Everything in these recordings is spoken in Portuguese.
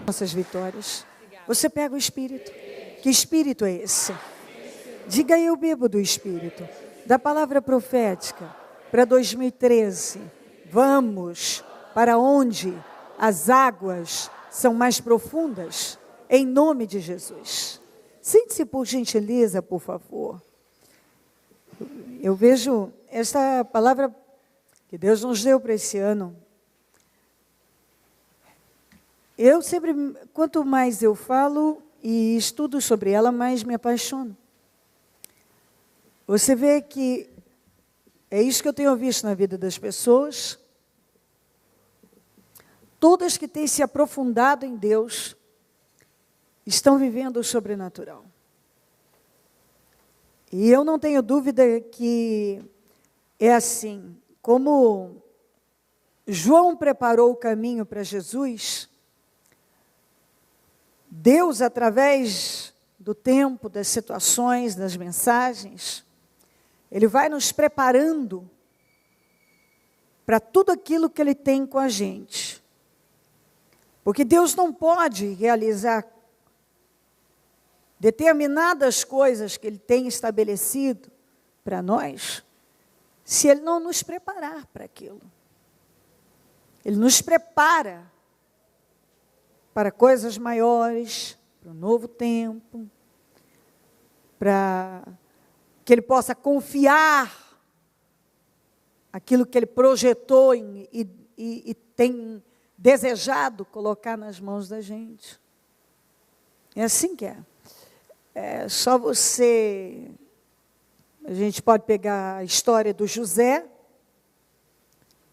nossas vitórias. Você pega o Espírito. Que Espírito é esse? Diga: eu bebo do Espírito. Da palavra profética para 2013. Vamos para onde as águas são mais profundas, em nome de Jesus. Sente-se por gentileza, por favor. Eu vejo esta palavra que Deus nos deu para esse ano. Eu sempre, quanto mais eu falo e estudo sobre ela, mais me apaixono. Você vê que é isso que eu tenho visto na vida das pessoas. Todas que têm se aprofundado em Deus estão vivendo o sobrenatural. E eu não tenho dúvida que é assim, como João preparou o caminho para Jesus, Deus, através do tempo, das situações, das mensagens, Ele vai nos preparando para tudo aquilo que Ele tem com a gente. Porque Deus não pode realizar determinadas coisas que Ele tem estabelecido para nós, se Ele não nos preparar para aquilo. Ele nos prepara para coisas maiores, para um novo tempo, para que Ele possa confiar aquilo que Ele projetou e tem desejado colocar nas mãos da gente. É assim que é. É só você... A gente pode pegar a história do José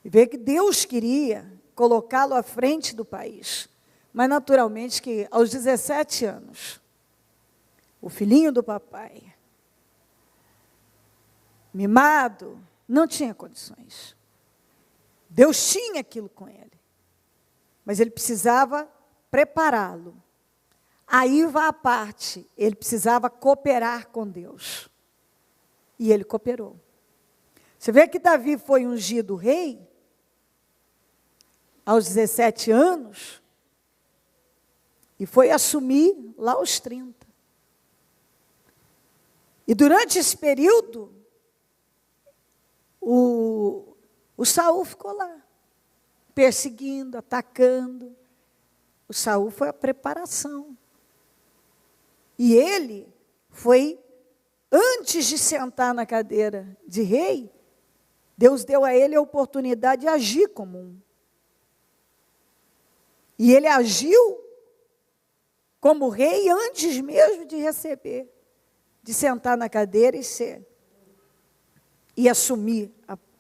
e ver que Deus queria colocá-lo à frente do país. Mas, naturalmente, que aos 17 anos, o filhinho do papai, mimado, não tinha condições. Deus tinha aquilo com ele. Mas ele precisava prepará-lo. Aí vai a parte, ele precisava cooperar com Deus. E ele cooperou. Você vê que Davi foi ungido rei aos 17 anos e foi assumir lá aos 30. E durante esse período, o Saul ficou lá, perseguindo, atacando. O Saul foi a preparação. E ele foi, antes de sentar na cadeira de rei, Deus deu a ele a oportunidade de agir como um. E ele agiu como rei antes mesmo de receber, de sentar na cadeira e assumir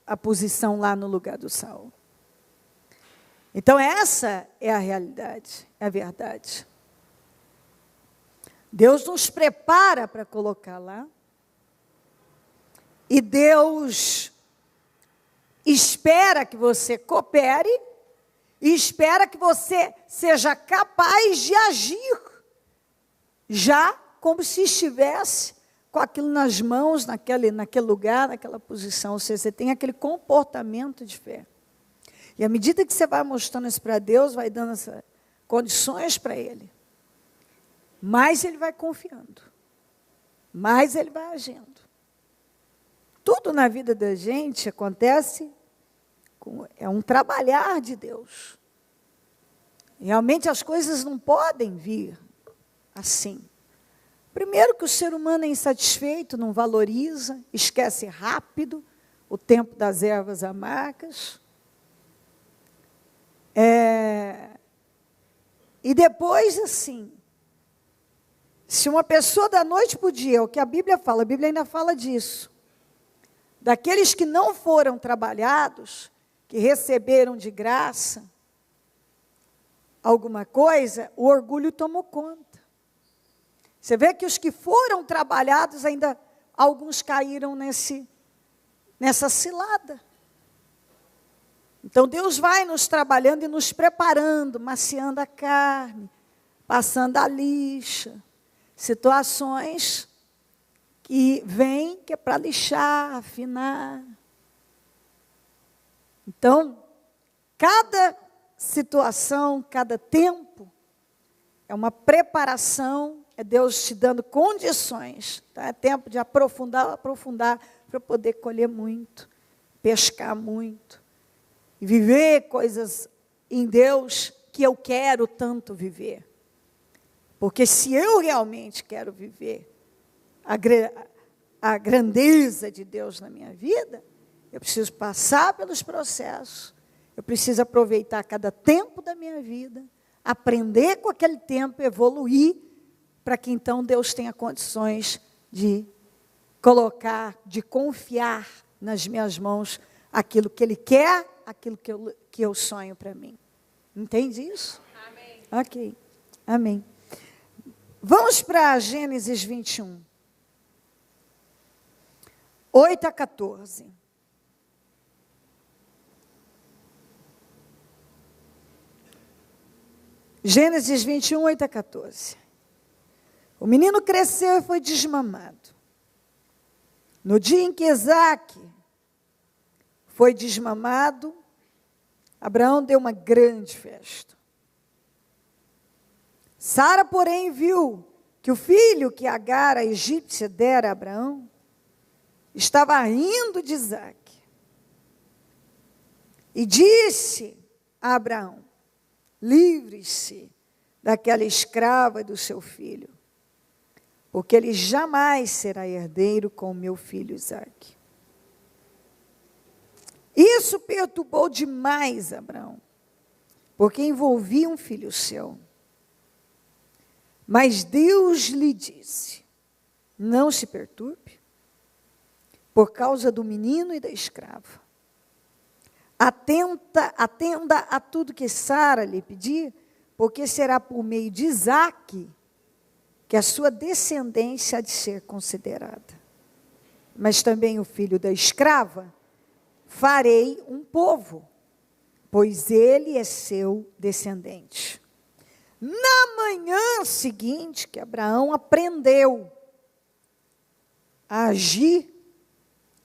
a posição lá no lugar do Saul. Então essa é a realidade, é a verdade. Deus nos prepara para colocar lá. E Deus espera que você coopere e espera que você seja capaz de agir, já como se estivesse com aquilo nas mãos, naquele lugar, naquela posição. Ou seja, você tem aquele comportamento de fé. E à medida que você vai mostrando isso para Deus, vai dando essas condições para Ele, mais Ele vai confiando, mais Ele vai agindo. Tudo na vida da gente acontece, é um trabalhar de Deus. Realmente as coisas não podem vir assim. Primeiro que o ser humano é insatisfeito, não valoriza, esquece rápido o tempo das ervas amargas. E depois, assim, se uma pessoa da noite para o dia, o que a Bíblia ainda fala disso, daqueles que não foram trabalhados, que receberam de graça alguma coisa, o orgulho tomou conta. Você vê que os que foram trabalhados, ainda alguns caíram nessa cilada. Então Deus vai nos trabalhando e nos preparando, maciando a carne, passando a lixa, situações que vêm, que é para lixar, afinar. Então, cada situação, cada tempo, é uma preparação, é Deus te dando condições. Tá? É tempo de aprofundar para poder colher muito, pescar muito, e viver coisas em Deus que eu quero tanto viver. Porque se eu realmente quero viver a grandeza de Deus na minha vida, eu preciso passar pelos processos, eu preciso aproveitar cada tempo da minha vida, aprender com aquele tempo, evoluir, para que então Deus tenha condições de colocar, de confiar nas minhas mãos aquilo que Ele quer, aquilo que eu sonho para mim. Entende isso? Amém. Ok, amém. Vamos para Gênesis 21. 8 a 14. Gênesis 21, 8 a 14. O menino cresceu e foi desmamado. No dia em que Isaque foi desmamado, Abraão deu uma grande festa. Sara, porém, viu que o filho que Agar, a egípcia, dera a Abraão, estava rindo de Isaque. E disse a Abraão: livre-se daquela escrava e do seu filho, porque ele jamais será herdeiro com o meu filho Isaque. Isso perturbou demais Abraão, porque envolvia um filho seu. Mas Deus lhe disse: não se perturbe, por causa do menino e da escrava. Atenda a tudo que Sara lhe pedir, porque será por meio de Isaque que a sua descendência há de ser considerada. Mas também o filho da escrava farei um povo, pois ele é seu descendente. Na manhã seguinte, que Abraão aprendeu a agir,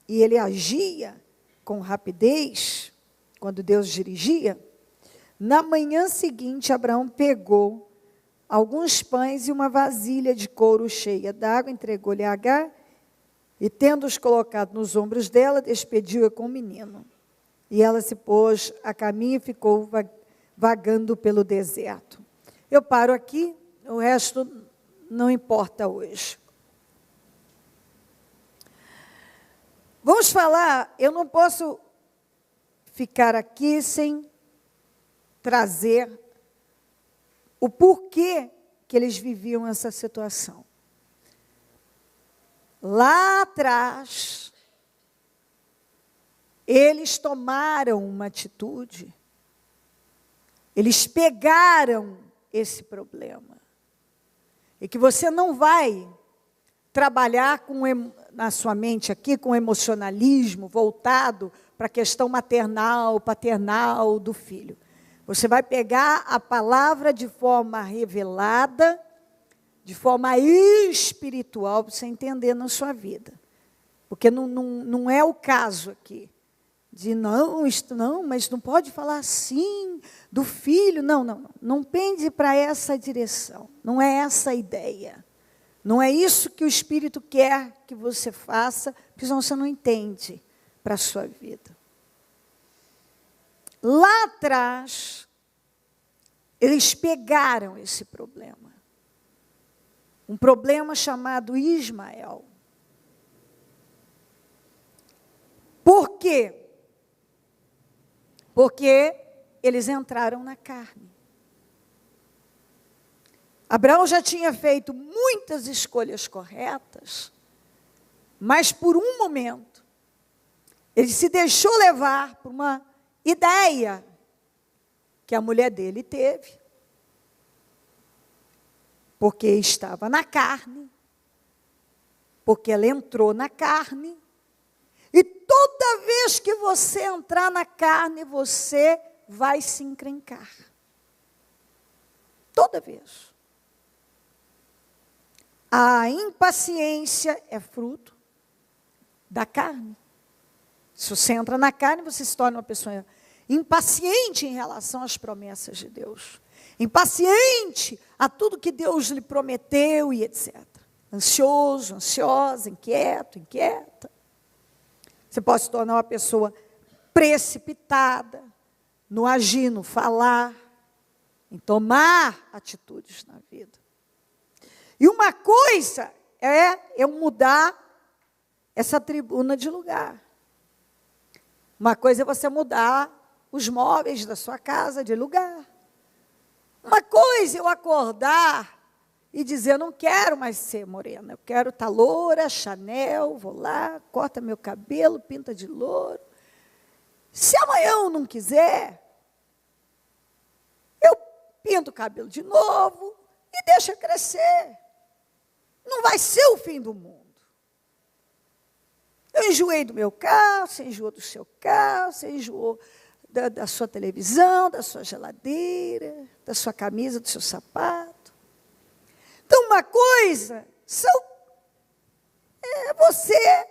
e ele agia com rapidez, quando Deus dirigia, na manhã seguinte, Abraão pegou alguns pães e uma vasilha de couro cheia d'água, entregou-lhe a Agar, e tendo-os colocado nos ombros dela, despediu-a com o menino. E ela se pôs a caminho e ficou vagando pelo deserto. Eu paro aqui, o resto não importa hoje. Vamos falar, eu não posso ficar aqui sem trazer o porquê que eles viviam essa situação. Lá atrás, eles tomaram uma atitude, eles pegaram esse problema. E que você não vai trabalhar na sua mente aqui com emocionalismo voltado para a questão maternal, paternal do filho. Você vai pegar a palavra de forma revelada, de forma espiritual, para você entender na sua vida. Porque não é o caso aqui. De não, mas não pode falar assim do filho. Não pende para essa direção. Não é essa a ideia. Não é isso que o Espírito quer que você faça, porque senão você não entende para a sua vida. Lá atrás, eles pegaram esse problema. Um problema chamado Ismael. Por quê? Porque eles entraram na carne. Abraão já tinha feito muitas escolhas corretas, mas por um momento, ele se deixou levar por uma ideia que a mulher dele teve, porque estava na carne, porque ela entrou na carne, e toda vez que você entrar na carne, você vai se encrencar. Toda vez. A impaciência é fruto da carne. Se você entra na carne, você se torna uma pessoa impaciente em relação às promessas de Deus. impaciente a tudo que Deus lhe prometeu e etc. Ansioso, ansiosa, inquieto, inquieta. Você pode se tornar uma pessoa precipitada no agir, no falar, em tomar atitudes na vida. E uma coisa é eu mudar essa tribuna de lugar. Uma coisa é você mudar os móveis da sua casa de lugar. Uma coisa é eu acordar e dizer, não quero mais ser morena, eu quero estar loura, Chanel, vou lá, corta meu cabelo, pinta de louro. Se amanhã eu não quiser, eu pinto o cabelo de novo e deixa crescer. Não vai ser o fim do mundo. Eu enjoei do meu carro, você enjoou do seu carro, você enjoou da sua televisão, da sua geladeira, da sua camisa, do seu sapato. Então, uma coisa é você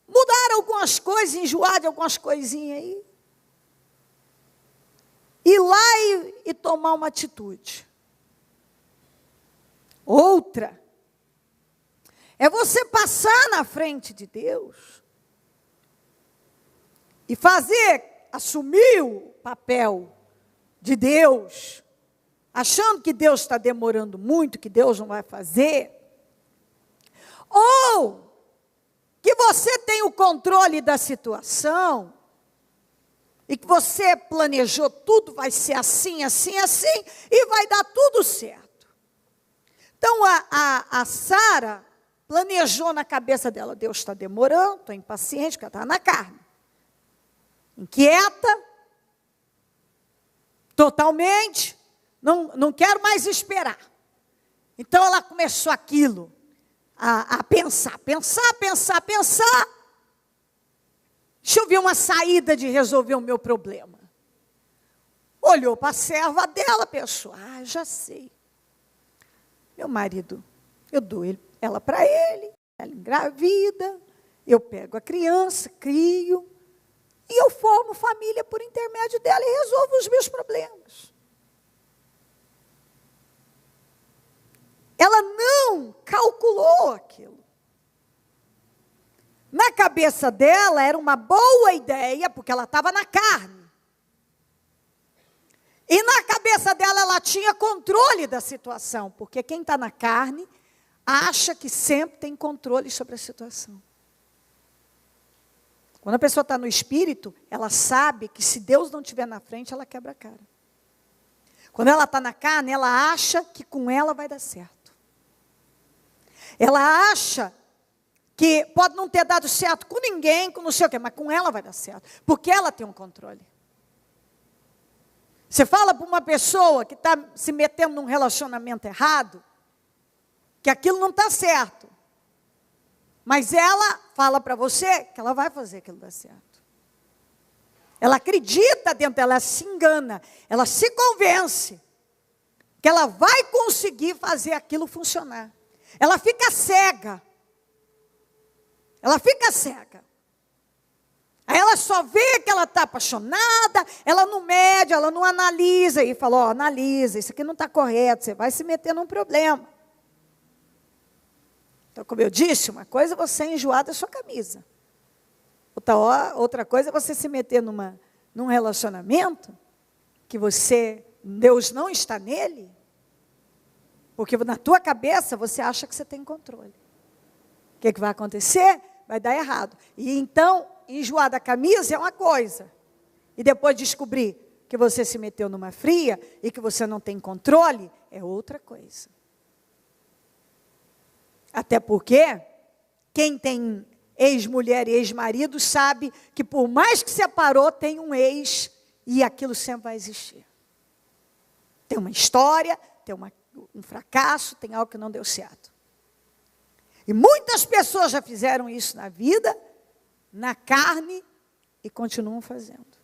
mudar algumas coisas, enjoar de algumas coisinhas aí. Ir lá e tomar uma atitude. Outra é você passar na frente de Deus e assumir o papel de Deus, achando que Deus está demorando muito, que Deus não vai fazer, ou que você tem o controle da situação, e que você planejou tudo, vai ser assim, assim, assim, e vai dar tudo certo. Então, a Sara planejou na cabeça dela, Deus está demorando, estou impaciente, porque ela está na carne. Inquieta, totalmente, não quero mais esperar. Então, ela começou aquilo, a pensar. Deixa eu ver uma saída de resolver o meu problema. Olhou para a serva dela, pensou, já sei. Meu marido, eu dou ela para ele, ela engravida, eu pego a criança, crio, e eu formo família por intermédio dela e resolvo os meus problemas. Ela não calculou aquilo. Na cabeça dela era uma boa ideia, porque ela estava na carne. E na cabeça dela ela tinha controle da situação, porque quem está na carne acha que sempre tem controle sobre a situação. Quando a pessoa está no espírito, ela sabe que se Deus não estiver na frente, ela quebra a cara. Quando ela está na carne, ela acha que com ela vai dar certo. Ela acha que pode não ter dado certo com ninguém, com não sei o quê, mas com ela vai dar certo, porque ela tem um controle. Você fala para uma pessoa que está se metendo num relacionamento errado, que aquilo não está certo, mas ela fala para você que ela vai fazer aquilo dar certo. Ela acredita dentro dela, ela se engana, ela se convence que ela vai conseguir fazer aquilo funcionar. Ela fica cega. Ela fica cega. Aí ela só vê que ela está apaixonada, ela não mede, ela não analisa. E fala, analisa, isso aqui não está correto, você vai se meter num problema. Então, como eu disse, uma coisa é você enjoar da sua camisa. Outra coisa é você se meter num relacionamento que Deus não está nele, porque na tua cabeça você acha que você tem controle. O que vai acontecer? Vai dar errado. E então, enjoar da camisa é uma coisa. E depois descobrir que você se meteu numa fria e que você não tem controle, é outra coisa. Até porque, quem tem ex-mulher e ex-marido sabe que por mais que separou, tem um ex e aquilo sempre vai existir. Tem uma história, tem um fracasso, tem algo que não deu certo. E muitas pessoas já fizeram isso na vida, na carne, e continuam fazendo.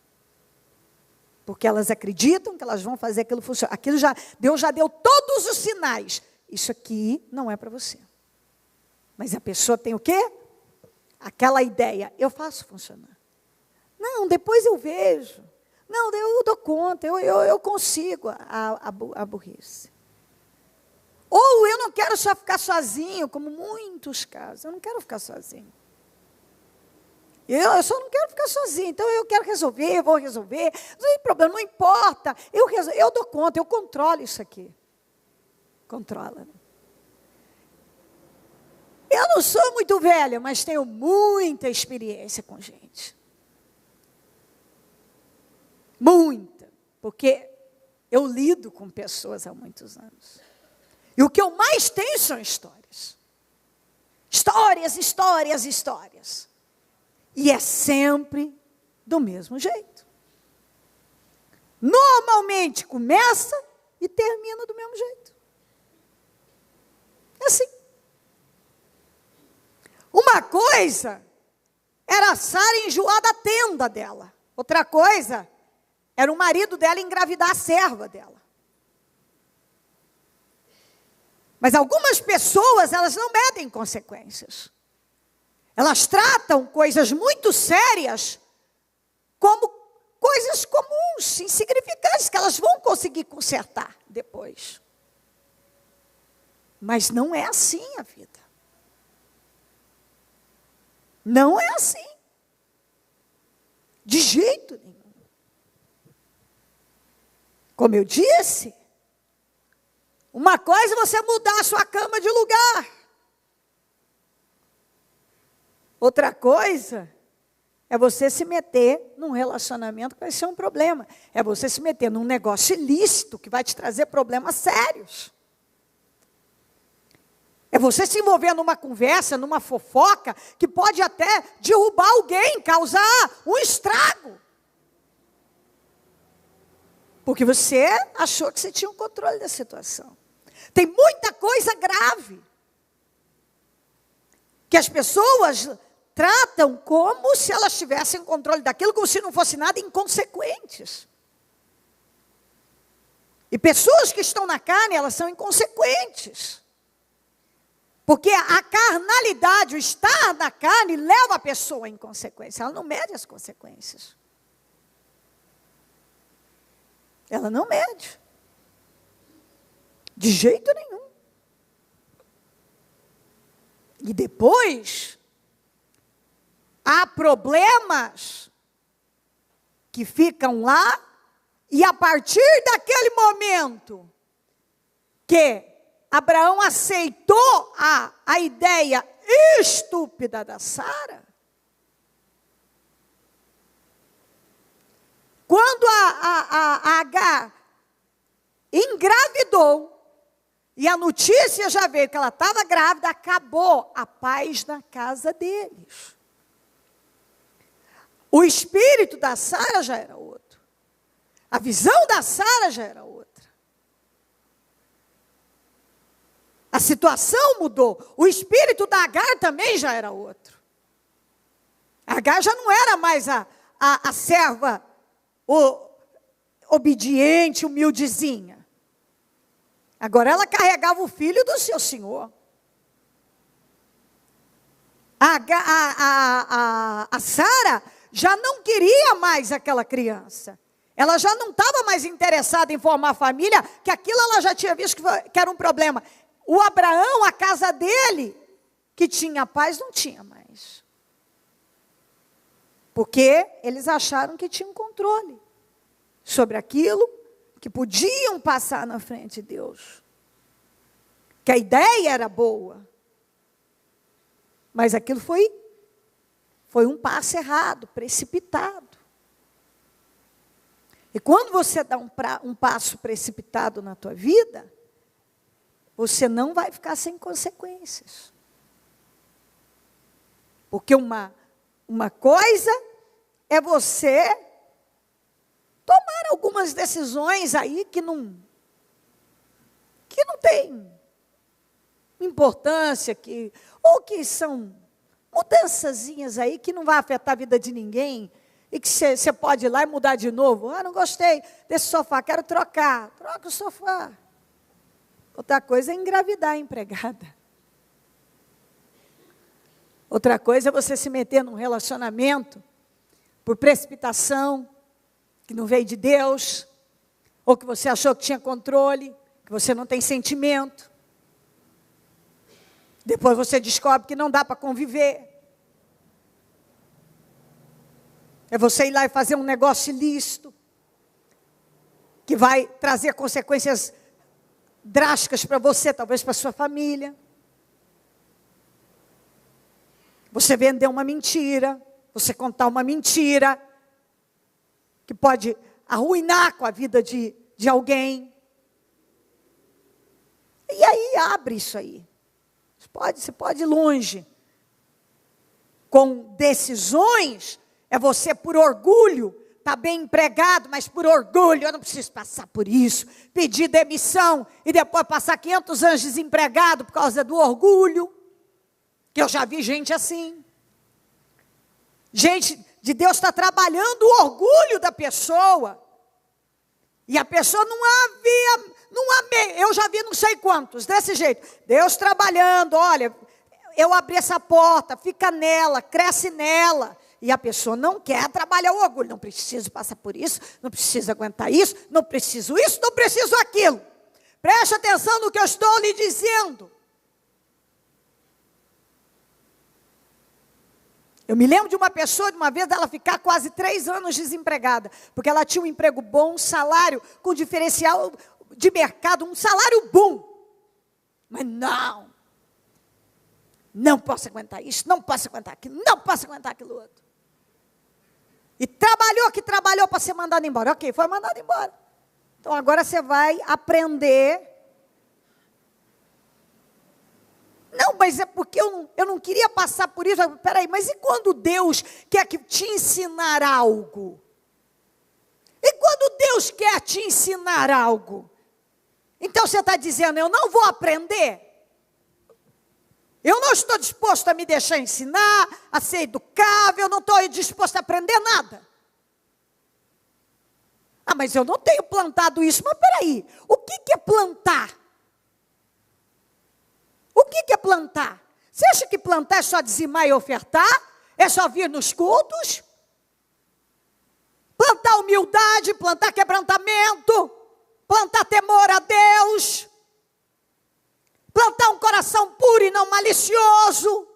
Porque elas acreditam que elas vão fazer aquilo funcionar. Deus já deu todos os sinais. Isso aqui não é para você. Mas a pessoa tem o quê? Aquela ideia, eu faço funcionar. Não, depois eu vejo. Não, eu dou conta, eu consigo a burrice. Ou eu não quero só ficar sozinho, como muitos casos. Eu não quero ficar sozinho. Eu só não quero ficar sozinho, então eu quero resolver, eu vou resolver. Não tem problema, não importa. Eu dou conta, eu controlo isso aqui. Controla. Eu não sou muito velha, mas tenho muita experiência com gente. Muita. Porque eu lido com pessoas há muitos anos. E o que eu mais tenho são histórias. Histórias, histórias, histórias. E é sempre do mesmo jeito. Normalmente começa e termina do mesmo jeito. É assim. Uma coisa era a Sara enjoar da tenda dela. Outra coisa era o marido dela engravidar a serva dela. Mas algumas pessoas, elas não medem consequências. Elas tratam coisas muito sérias como coisas comuns, insignificantes, que elas vão conseguir consertar depois. Mas não é assim a vida. Não é assim. De jeito nenhum. Como eu disse, uma coisa é você mudar a sua cama de lugar. Outra coisa é você se meter num relacionamento que vai ser um problema. É você se meter num negócio ilícito que vai te trazer problemas sérios. É você se envolver numa conversa, numa fofoca, que pode até derrubar alguém, causar um estrago. Porque você achou que você tinha o controle da situação. Tem muita coisa grave que as pessoas tratam como se elas tivessem controle daquilo, como se não fosse nada, inconsequentes. E pessoas que estão na carne, elas são inconsequentes. Porque a carnalidade, o estar na carne, leva a pessoa à inconsequência. Ela não mede as consequências. Ela não mede. De jeito nenhum. E depois, há problemas que ficam lá, e a partir daquele momento que Abraão aceitou a ideia estúpida da Sara, quando a Agar engravidou, e a notícia já veio que ela estava grávida, acabou a paz na casa deles. O espírito da Sara já era outro. A visão da Sara já era outra. A situação mudou. O espírito da Agar também já era outro. A Agar já não era mais a serva obediente, humildezinha. Agora ela carregava o filho do seu senhor. A Sara já não queria mais aquela criança. Ela já não estava mais interessada em formar família, que aquilo ela já tinha visto que era um problema. O Abraão, a casa dele, que tinha paz, não tinha mais. Porque eles acharam que tinham controle sobre aquilo que podiam passar na frente de Deus. Que a ideia era boa. Mas aquilo foi um passo errado, precipitado. E quando você dá um passo precipitado na tua vida, você não vai ficar sem consequências. Porque uma coisa é você tomar algumas decisões aí que não tem importância, ou que são mudançazinhas aí que não vai afetar a vida de ninguém, e que você pode ir lá e mudar de novo. Não gostei desse sofá, quero trocar. Troca o sofá. Outra coisa é engravidar a empregada. Outra coisa é você se meter num relacionamento por precipitação, que não veio de Deus, ou que você achou que tinha controle, que você não tem sentimento. Depois você descobre que não dá para conviver. É você ir lá e fazer um negócio ilícito, que vai trazer consequências drásticas para você, talvez para sua família. Você vender uma mentira, você contar uma mentira, que pode arruinar com a vida de alguém. E aí abre isso aí. Você pode ir longe. Com decisões, é você por orgulho, está bem empregado, mas por orgulho, eu não preciso passar por isso. Pedir demissão e depois passar 500 anos desempregado por causa do orgulho. Que eu já vi gente assim. Gente de Deus está trabalhando o orgulho da pessoa. E a pessoa não havia, eu já vi não sei quantos, desse jeito. Deus trabalhando, olha, eu abri essa porta, fica nela, cresce nela. E a pessoa não quer trabalhar o orgulho. Não preciso passar por isso, não preciso aguentar isso, não preciso isso, não preciso aquilo. Preste atenção no que eu estou lhe dizendo. Eu me lembro de uma pessoa, de uma vez, ela ficar quase 3 anos desempregada, porque ela tinha um emprego bom, um salário com diferencial de mercado, um salário bom. Mas não posso aguentar isso, não posso aguentar aquilo, não posso aguentar aquilo outro. E trabalhou para ser mandado embora. Ok, foi mandado embora. Então agora você vai aprender. Não, mas é porque eu não queria passar por isso. Peraí, mas e quando Deus quer te ensinar algo? E quando Deus quer te ensinar algo? Então você está dizendo, eu não vou aprender? Eu não estou disposto a me deixar ensinar, a ser educável, eu não estou disposto a aprender nada. Ah, mas eu não tenho plantado isso. Mas peraí, o que é plantar? O que é plantar? Você acha que plantar é só dizimar e ofertar? É só vir nos cultos? Plantar humildade, plantar quebrantamento, plantar temor a Deus, plantar um coração puro e não malicioso.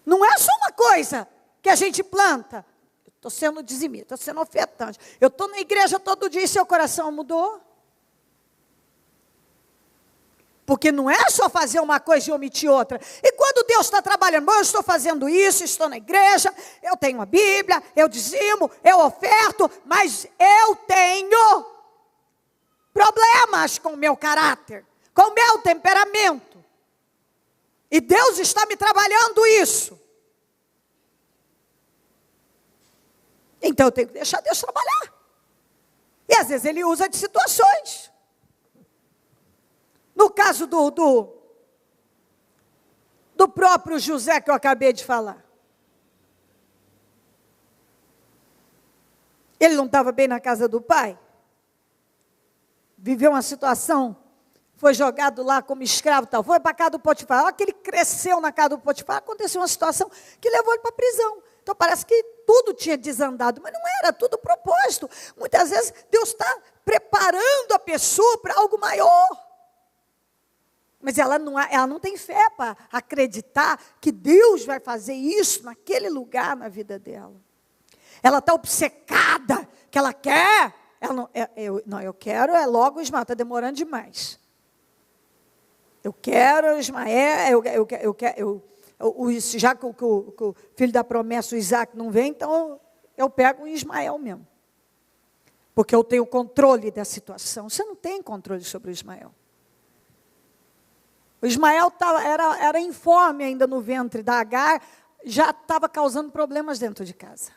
Não é só uma coisa que a gente planta. Estou sendo dizimista, estou sendo ofertante. Eu estou na igreja todo dia e seu coração mudou? Porque não é só fazer uma coisa e omitir outra. E quando Deus está trabalhando, bom, eu estou fazendo isso, estou na igreja, eu tenho a Bíblia, eu dizimo, eu oferto, mas eu tenho problemas com o meu caráter, com o meu temperamento. E Deus está me trabalhando isso. Então eu tenho que deixar Deus trabalhar. E às vezes Ele usa de situações. No caso do próprio José que eu acabei de falar. Ele não estava bem na casa do pai? Viveu uma situação, foi jogado lá como escravo e tal, foi para a casa do Potifar. Olha que ele cresceu na casa do Potifar, aconteceu uma situação que levou ele para a prisão. Então parece que tudo tinha desandado, mas não era tudo propósito. Muitas vezes Deus está preparando a pessoa para algo maior. Mas ela não tem fé para acreditar que Deus vai fazer isso naquele lugar na vida dela. Ela está obcecada, que ela quer. Eu quero logo o Ismael, está demorando demais. Eu quero o Ismael, já que o filho da promessa, o Isaac, não vem, então eu pego o Ismael mesmo. Porque eu tenho controle da situação. Você não tem controle sobre o Ismael. O Ismael era informe ainda no ventre da Agar, já estava causando problemas dentro de casa.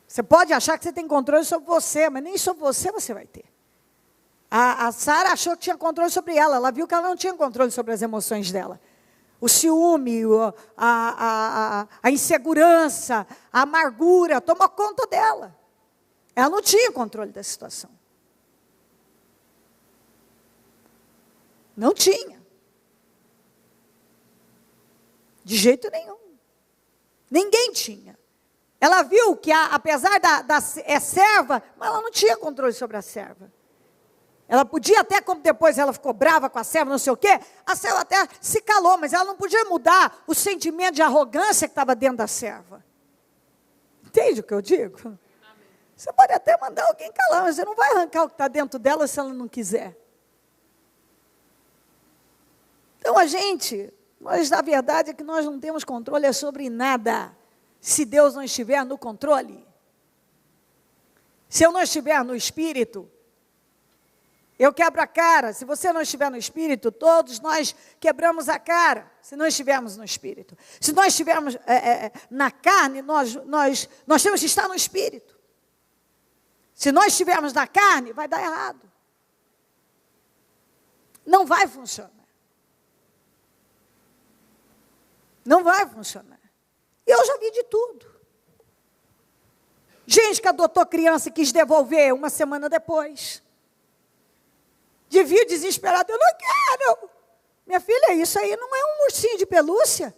Você pode achar que você tem controle sobre você, mas nem sobre você vai ter. A Sara achou que tinha controle sobre ela viu que ela não tinha controle sobre as emoções dela. O ciúme, a insegurança, a amargura, tomou conta dela. Ela não tinha controle da situação. Não tinha. De jeito nenhum. Ninguém tinha. Ela viu que, apesar é serva, mas ela não tinha controle sobre a serva. Ela podia até, como depois ela ficou brava com a serva, não sei o quê, a serva até se calou, mas ela não podia mudar o sentimento de arrogância que estava dentro da serva. Entende o que eu digo? Amém. Você pode até mandar alguém calar, mas você não vai arrancar o que está dentro dela se ela não quiser. Então nós na verdade é que nós não temos controle sobre nada, se Deus não estiver no controle. Se eu não estiver no Espírito, eu quebro a cara. Se você não estiver no Espírito, todos nós quebramos a cara, se não estivermos no Espírito. Se nós estivermos na carne, nós temos que estar no Espírito. Se nós estivermos na carne, vai dar errado. Não vai funcionar. Não vai funcionar. E eu já vi de tudo. Gente que adotou criança e quis devolver uma semana depois. Devia desesperado, eu não quero. Minha filha, isso aí não é um ursinho de pelúcia.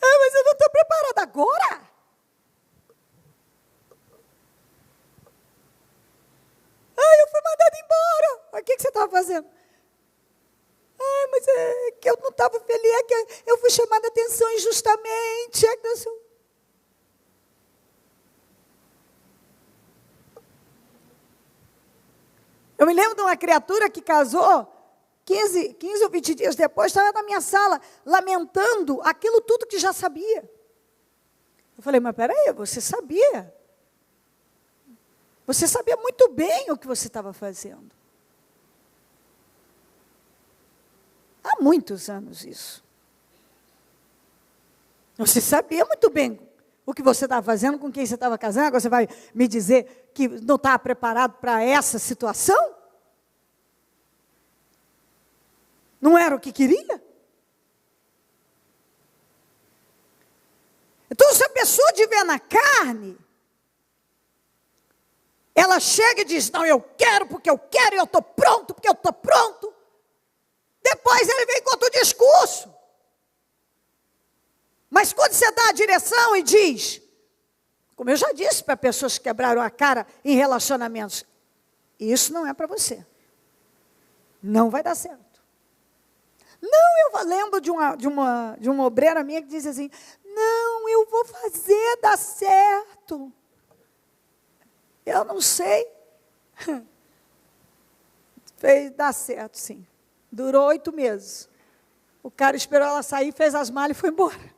Ah, mas eu não estou preparada agora. Ah, eu fui mandada embora. O que você estava fazendo? Ah, mas é que eu não estava feliz, é que eu fui chamada a atenção injustamente. É que eu me lembro de uma criatura que casou, 15 ou 20 dias depois, estava na minha sala, lamentando aquilo tudo que já sabia. Eu falei, mas peraí, você sabia? Você sabia muito bem o que você estava fazendo. Há muitos anos isso. Você sabia muito bem o que você estava fazendo, com quem você estava casando, agora você vai me dizer que não estava preparado para essa situação? Não era o que queria? Então, se a pessoa estiver na carne, ela chega e diz, não, eu quero, porque eu quero, e eu estou pronto, porque eu estou pronto. Depois ele vem com outro discurso. Mas quando você dá a direção e diz, como eu já disse para pessoas que quebraram a cara em relacionamentos, isso não é para você. Não vai dar certo. Não, eu lembro de uma obreira minha que diz assim, não, eu vou fazer dar certo. Eu não sei. Fez dar certo, sim. Durou 8 meses. O cara esperou ela sair, fez as malas e foi embora.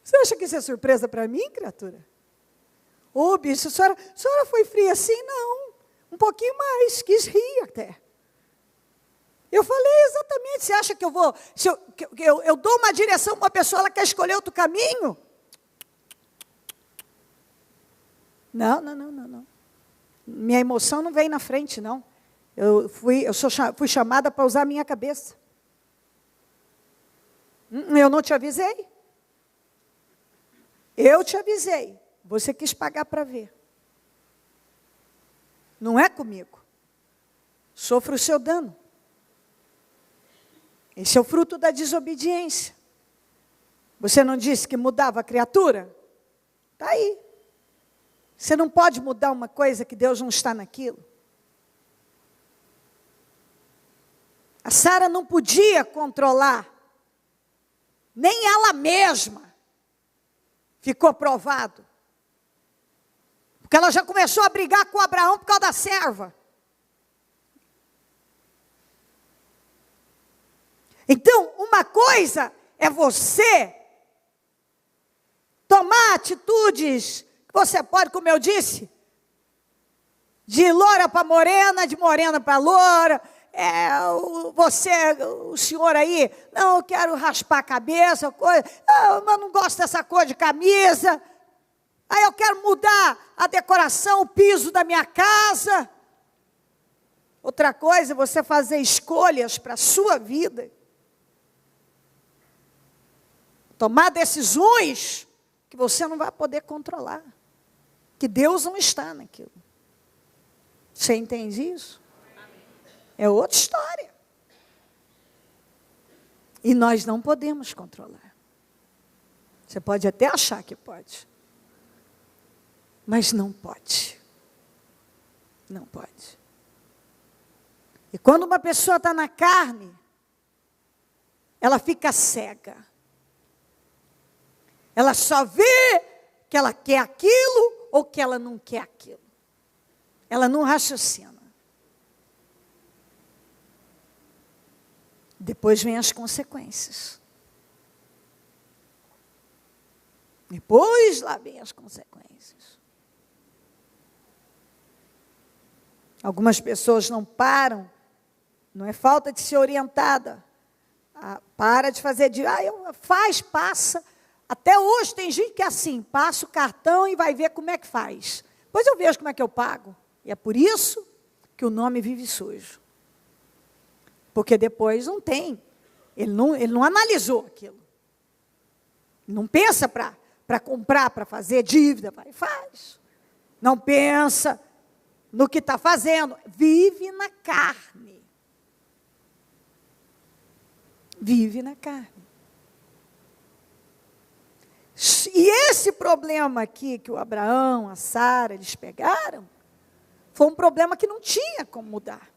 Você acha que isso é surpresa para mim, criatura? Ô, bicho, a senhora foi fria assim? Não. Um pouquinho mais, quis rir até. Eu falei exatamente, você acha que eu vou... eu dou uma direção para uma pessoa, ela quer escolher outro caminho? Não. Minha emoção não vem na frente, não. Eu fui chamada para usar a minha cabeça. Eu não te avisei. Eu te avisei. Você quis pagar para ver. Não é comigo. Sofra o seu dano. Esse é o fruto da desobediência. Você não disse que mudava a criatura? Está aí. Você não pode mudar uma coisa que Deus não está naquilo. A Sara não podia controlar. Nem ela mesma. Ficou provado. Porque ela já começou a brigar com Abraão por causa da serva. Então, uma coisa é você tomar atitudes que você pode, como eu disse, de loura para morena, de morena para loura. O senhor aí, não, eu quero raspar a cabeça, mas não gosto dessa cor de camisa. Aí eu quero mudar a decoração, o piso da minha casa. Outra coisa é você fazer escolhas para a sua vida. Tomar decisões que você não vai poder controlar. Que Deus não está naquilo. Você entende isso? é outra história. E nós não podemos controlar. Você pode até achar que pode, mas não pode. Não pode. E quando uma pessoa está na carne, ela fica cega. Ela só vê que ela quer aquilo ou que ela não quer aquilo. Ela não raciocina. Depois vem as consequências. Depois lá vem as consequências. Algumas pessoas não param, não é falta de ser orientada. Para de fazer, passa. Até hoje tem gente que é assim, passa o cartão e vai ver como é que faz. Depois eu vejo como é que eu pago. E é por isso que o nome vive sujo. Porque depois não tem. Ele não analisou aquilo. Não pensa para comprar, para fazer dívida, vai e faz. Não pensa no que está fazendo. Vive na carne. Vive na carne. E esse problema aqui que o Abraão, a Sara, eles pegaram, foi um problema que não tinha como mudar.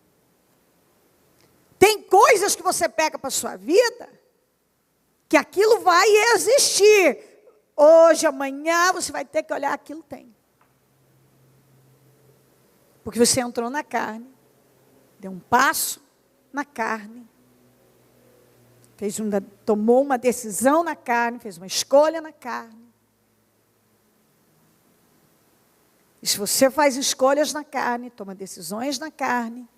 Tem coisas que você pega para a sua vida, que aquilo vai existir. Hoje, amanhã, você vai ter que olhar, aquilo tem. Porque você entrou na carne, deu um passo na carne, tomou uma decisão na carne, fez uma escolha na carne. E se você faz escolhas na carne, toma decisões na carne,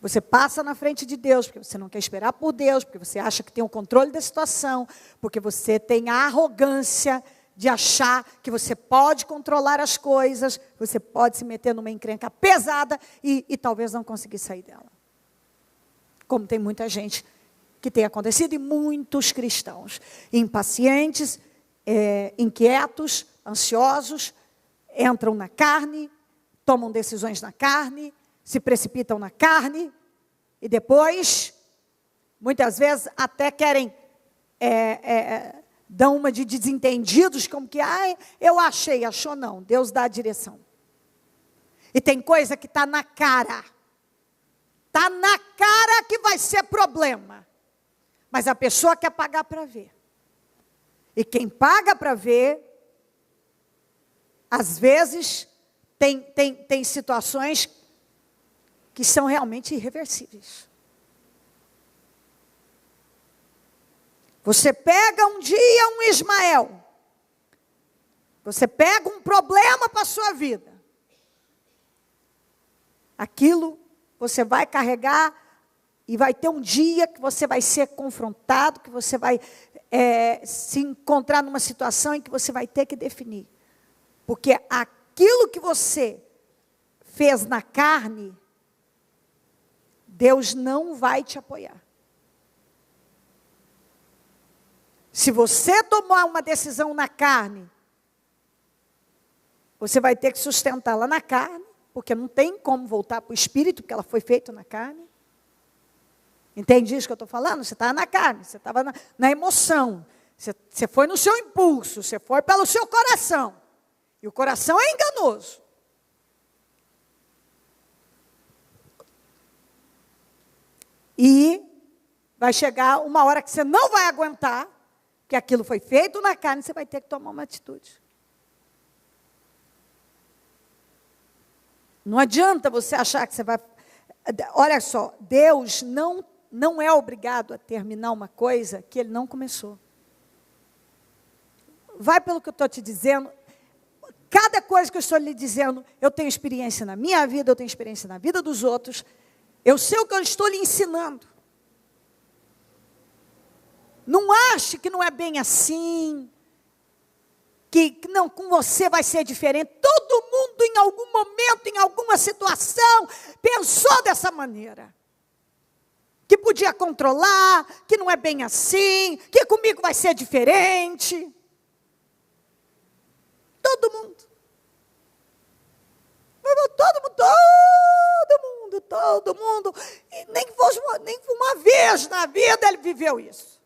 você passa na frente de Deus, porque você não quer esperar por Deus, porque você acha que tem o controle da situação, porque você tem a arrogância de achar que você pode controlar as coisas, você pode se meter numa encrenca pesada e talvez não conseguir sair dela. Como tem muita gente que tem acontecido, e muitos cristãos impacientes, inquietos, ansiosos, entram na carne, tomam decisões na carne, se precipitam na carne, e depois, muitas vezes, até querem, dão uma de desentendidos, como que, eu achou não, Deus dá a direção. E tem coisa que está na cara. Está na cara que vai ser problema. Mas a pessoa quer pagar para ver. E quem paga para ver, às vezes, tem situações que são realmente irreversíveis. Você pega um dia um Ismael. Você pega um problema para a sua vida. Aquilo você vai carregar e vai ter um dia que você vai ser confrontado, que você vai se encontrar numa situação em que você vai ter que definir. Porque aquilo que você fez na carne, Deus não vai te apoiar. Se você tomar uma decisão na carne, você vai ter que sustentá-la na carne, porque não tem como voltar para o espírito, porque ela foi feita na carne. Entende isso que eu estou falando? Você estava na carne, você estava na emoção, você foi no seu impulso, você foi pelo seu coração. E o coração é enganoso. E vai chegar uma hora que você não vai aguentar, que aquilo foi feito na carne, você vai ter que tomar uma atitude. Não adianta você achar que você vai... Olha só, Deus não é obrigado a terminar uma coisa que Ele não começou. Vai pelo que eu estou te dizendo. Cada coisa que eu estou lhe dizendo, eu tenho experiência na minha vida, eu tenho experiência na vida dos outros. Eu sei o que eu estou lhe ensinando. Não ache que não é bem assim, que não, com você vai ser diferente. Todo mundo, em algum momento, em alguma situação, pensou dessa maneira. Que podia controlar, que não é bem assim, que comigo vai ser diferente. Todo mundo. Mas Todo mundo. E nem uma vez na vida ele viveu isso.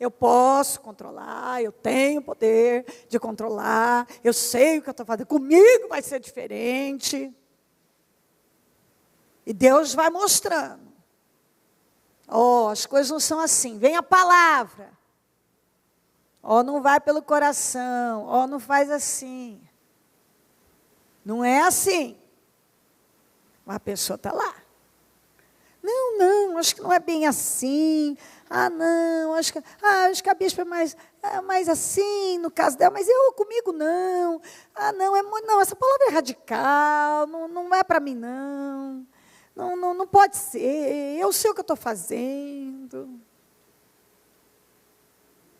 Eu posso controlar, eu tenho poder de controlar, eu sei o que eu estou fazendo, comigo vai ser diferente. E Deus vai mostrando. As coisas não são assim. Vem a palavra. Não vai pelo coração. Não faz assim. Não é assim. Mas a pessoa está lá. Não, acho que não é bem assim. Não, acho que a bispa é mais assim, no caso dela, mas comigo não. Não, essa palavra é radical, não é para mim não. Não pode ser, eu sei o que eu estou fazendo.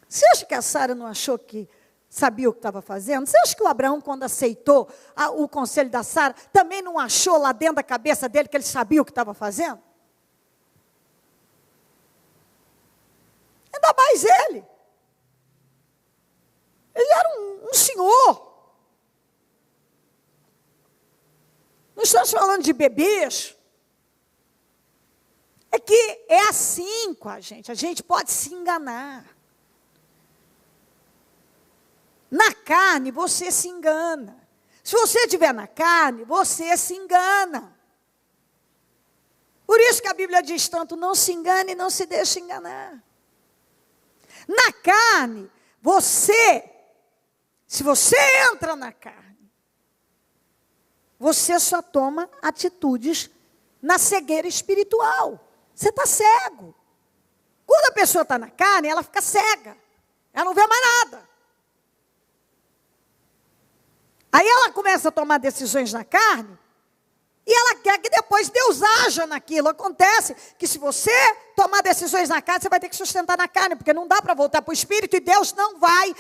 Você acha que a Sara não achou que sabia o que estava fazendo? Você acha que o Abraão, quando aceitou o conselho da Sara, também não achou lá dentro da cabeça dele que ele sabia o que estava fazendo? Ainda mais ele. Ele era um senhor. Não estamos falando de bebês. É que é assim com a gente pode se enganar. Na carne, você se engana. Se você estiver na carne, você se engana. Por isso que a Bíblia diz tanto, não se engane e não se deixe enganar. Na carne, se você entra na carne, você só toma atitudes na cegueira espiritual. Você está cego. Quando a pessoa está na carne, ela fica cega. Ela não vê mais nada. Aí ela começa a tomar decisões na carne, e ela quer que depois Deus haja naquilo. Acontece que se você tomar decisões na carne, você vai ter que sustentar na carne, porque não dá para voltar para o Espírito, e Deus não vai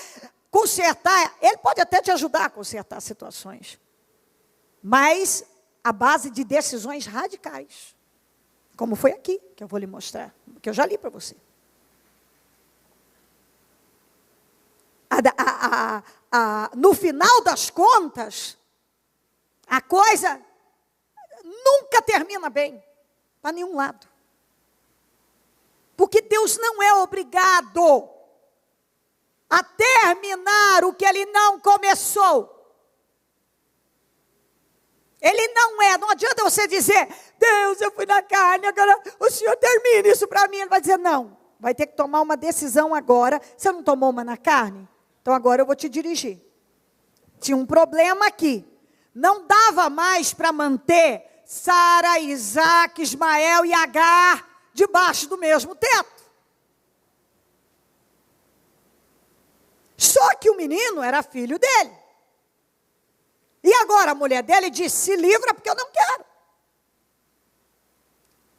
consertar. Ele pode até te ajudar a consertar situações, mas a base de decisões radicais, como foi aqui, que eu vou lhe mostrar, que eu já li para você. No final das contas, a coisa nunca termina bem, para nenhum lado. Porque Deus não é obrigado a terminar o que Ele não começou. Ele não adianta você dizer, Deus, eu fui na carne, agora o Senhor termina isso para mim. Ele vai dizer, não, vai ter que tomar uma decisão agora. Você não tomou uma na carne? Então agora eu vou te dirigir. Tinha um problema aqui. Não dava mais para manter Sara, Isaac, Ismael e Agar debaixo do mesmo teto. Só que o menino era filho dele. E agora a mulher dele disse, se livra porque eu não quero.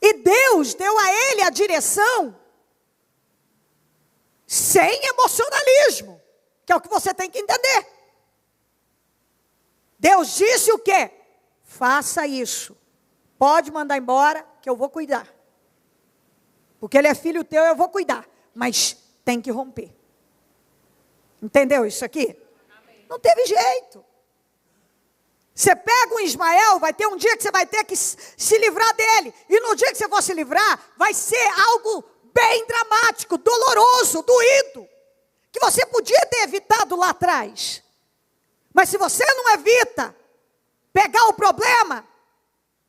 E Deus deu a ele a direção sem emocionalismo, que é o que você tem que entender. Deus disse o quê? Faça isso. Pode mandar embora, que eu vou cuidar. Porque ele é filho teu, eu vou cuidar. Mas tem que romper. Entendeu isso aqui? Amém. Não teve jeito. Você pega um Ismael, vai ter um dia que você vai ter que se livrar dele. E no dia que você for se livrar, vai ser algo bem dramático, doloroso, doído. Que você podia ter evitado lá atrás. Mas se você não evita pegar o problema,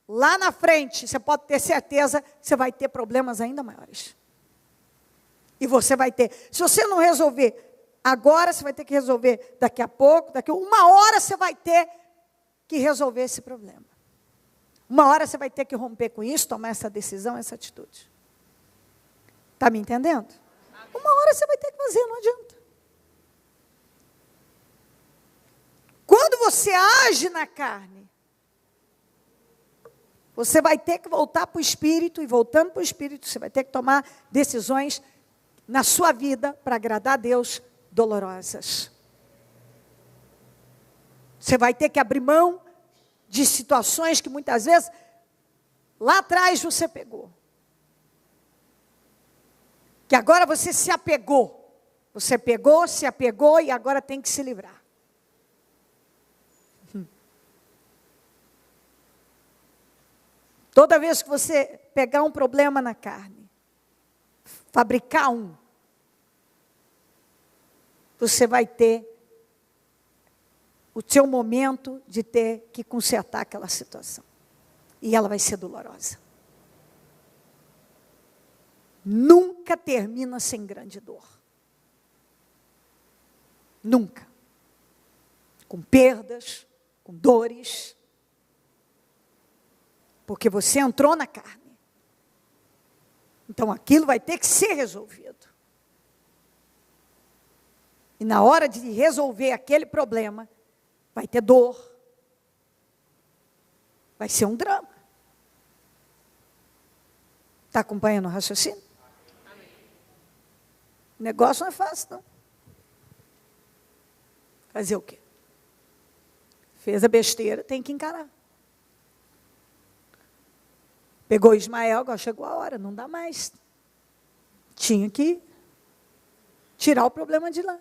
lá na frente, você pode ter certeza que você vai ter problemas ainda maiores. E você vai ter. Se você não resolver agora, você vai ter que resolver daqui a pouco, daqui a uma hora você vai ter que resolver esse problema. Uma hora você vai ter que romper com isso, tomar essa decisão, essa atitude. Está me entendendo? Uma hora você vai ter que fazer, não adianta. Quando você age na carne, você vai ter que voltar para o Espírito, e voltando para o Espírito, você vai ter que tomar decisões na sua vida para agradar a Deus, dolorosas. Você vai ter que abrir mão de situações que muitas vezes lá atrás você pegou. Que agora você se apegou. Você pegou, se apegou e agora tem que se livrar. Toda vez que você pegar um problema na carne, fabricar um, você vai ter o seu momento de ter que consertar aquela situação. E ela vai ser dolorosa. Nunca termina sem grande dor. Nunca. Com perdas, com dores. Porque você entrou na carne. Então aquilo vai ter que ser resolvido. E na hora de resolver aquele problema, vai ter dor. Vai ser um drama. Está acompanhando o raciocínio? Amém. O negócio não é fácil, não. Fazer o quê? Fez a besteira, tem que encarar. Pegou Ismael, agora chegou a hora, não dá mais. Tinha que tirar o problema de lá.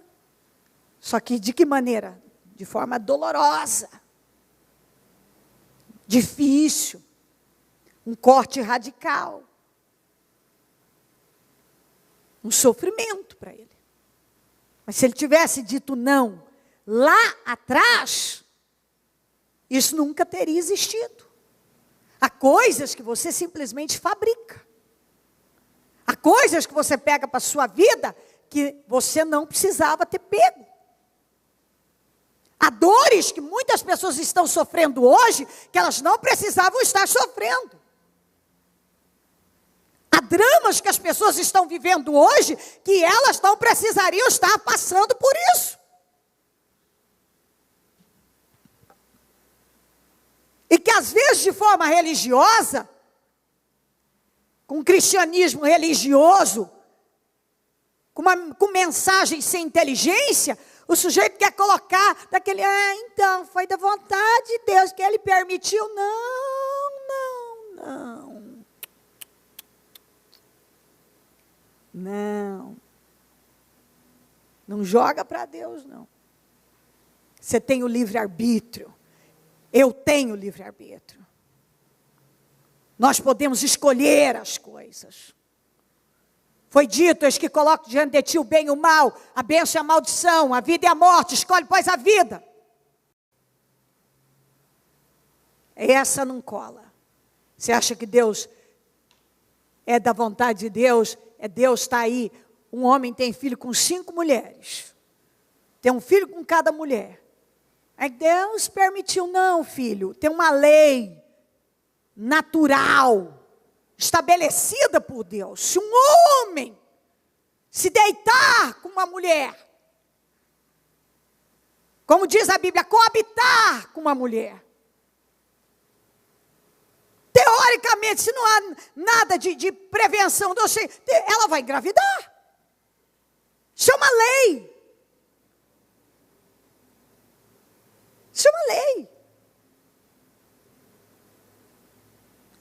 Só que de que maneira? De forma dolorosa. Difícil. Um corte radical. Um sofrimento para ele. Mas se ele tivesse dito não lá atrás, isso nunca teria existido. Há coisas que você simplesmente fabrica. Há coisas que você pega para a sua vida que você não precisava ter pego. Há dores que muitas pessoas estão sofrendo hoje que elas não precisavam estar sofrendo. Há dramas que as pessoas estão vivendo hoje que elas não precisariam estar passando por isso. E que às vezes de forma religiosa, com cristianismo religioso, com mensagem sem inteligência, o sujeito quer colocar daquele, então, foi da vontade de Deus que ele permitiu. Não joga para Deus, não. Você tem o livre-arbítrio. Eu tenho livre-arbítrio. Nós podemos escolher as coisas. Foi dito, eis que coloco diante de ti o bem e o mal, a bênção e a maldição, a vida e a morte, escolhe, pois, a vida. Essa não cola. Você acha que Deus é da vontade de Deus? Deus está aí. Um homem tem filho com 5 mulheres. Tem um filho com cada mulher. Aí Deus permitiu, não, filho. Tem uma lei natural, estabelecida por Deus. Se um homem se deitar com uma mulher, como diz a Bíblia, coabitar com uma mulher, teoricamente, se não há nada de prevenção, ela vai engravidar. Isso é uma lei. Isso é uma lei.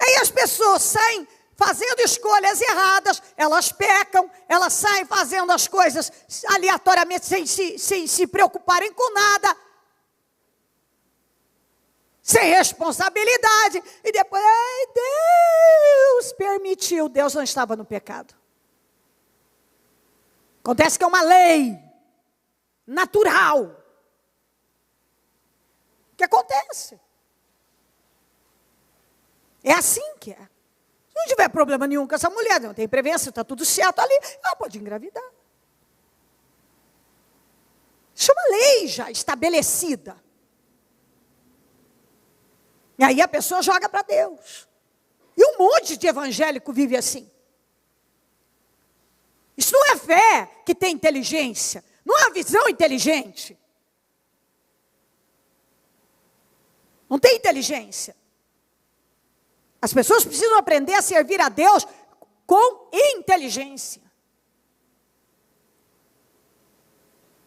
Aí as pessoas saem fazendo escolhas erradas, elas pecam, elas saem fazendo as coisas aleatoriamente, sem se preocuparem com nada, sem responsabilidade, e depois, Deus permitiu, Deus não estava no pecado. Acontece que é uma lei natural. O que acontece? É assim que é. Se não tiver problema nenhum com essa mulher, não tem prevenção, está tudo certo ali, ela pode engravidar. Isso é uma lei já estabelecida. E aí a pessoa joga para Deus. E um monte de evangélico vive assim. Isso não é fé que tem inteligência. Não é uma visão inteligente. Não tem inteligência. As pessoas precisam aprender a servir a Deus com inteligência.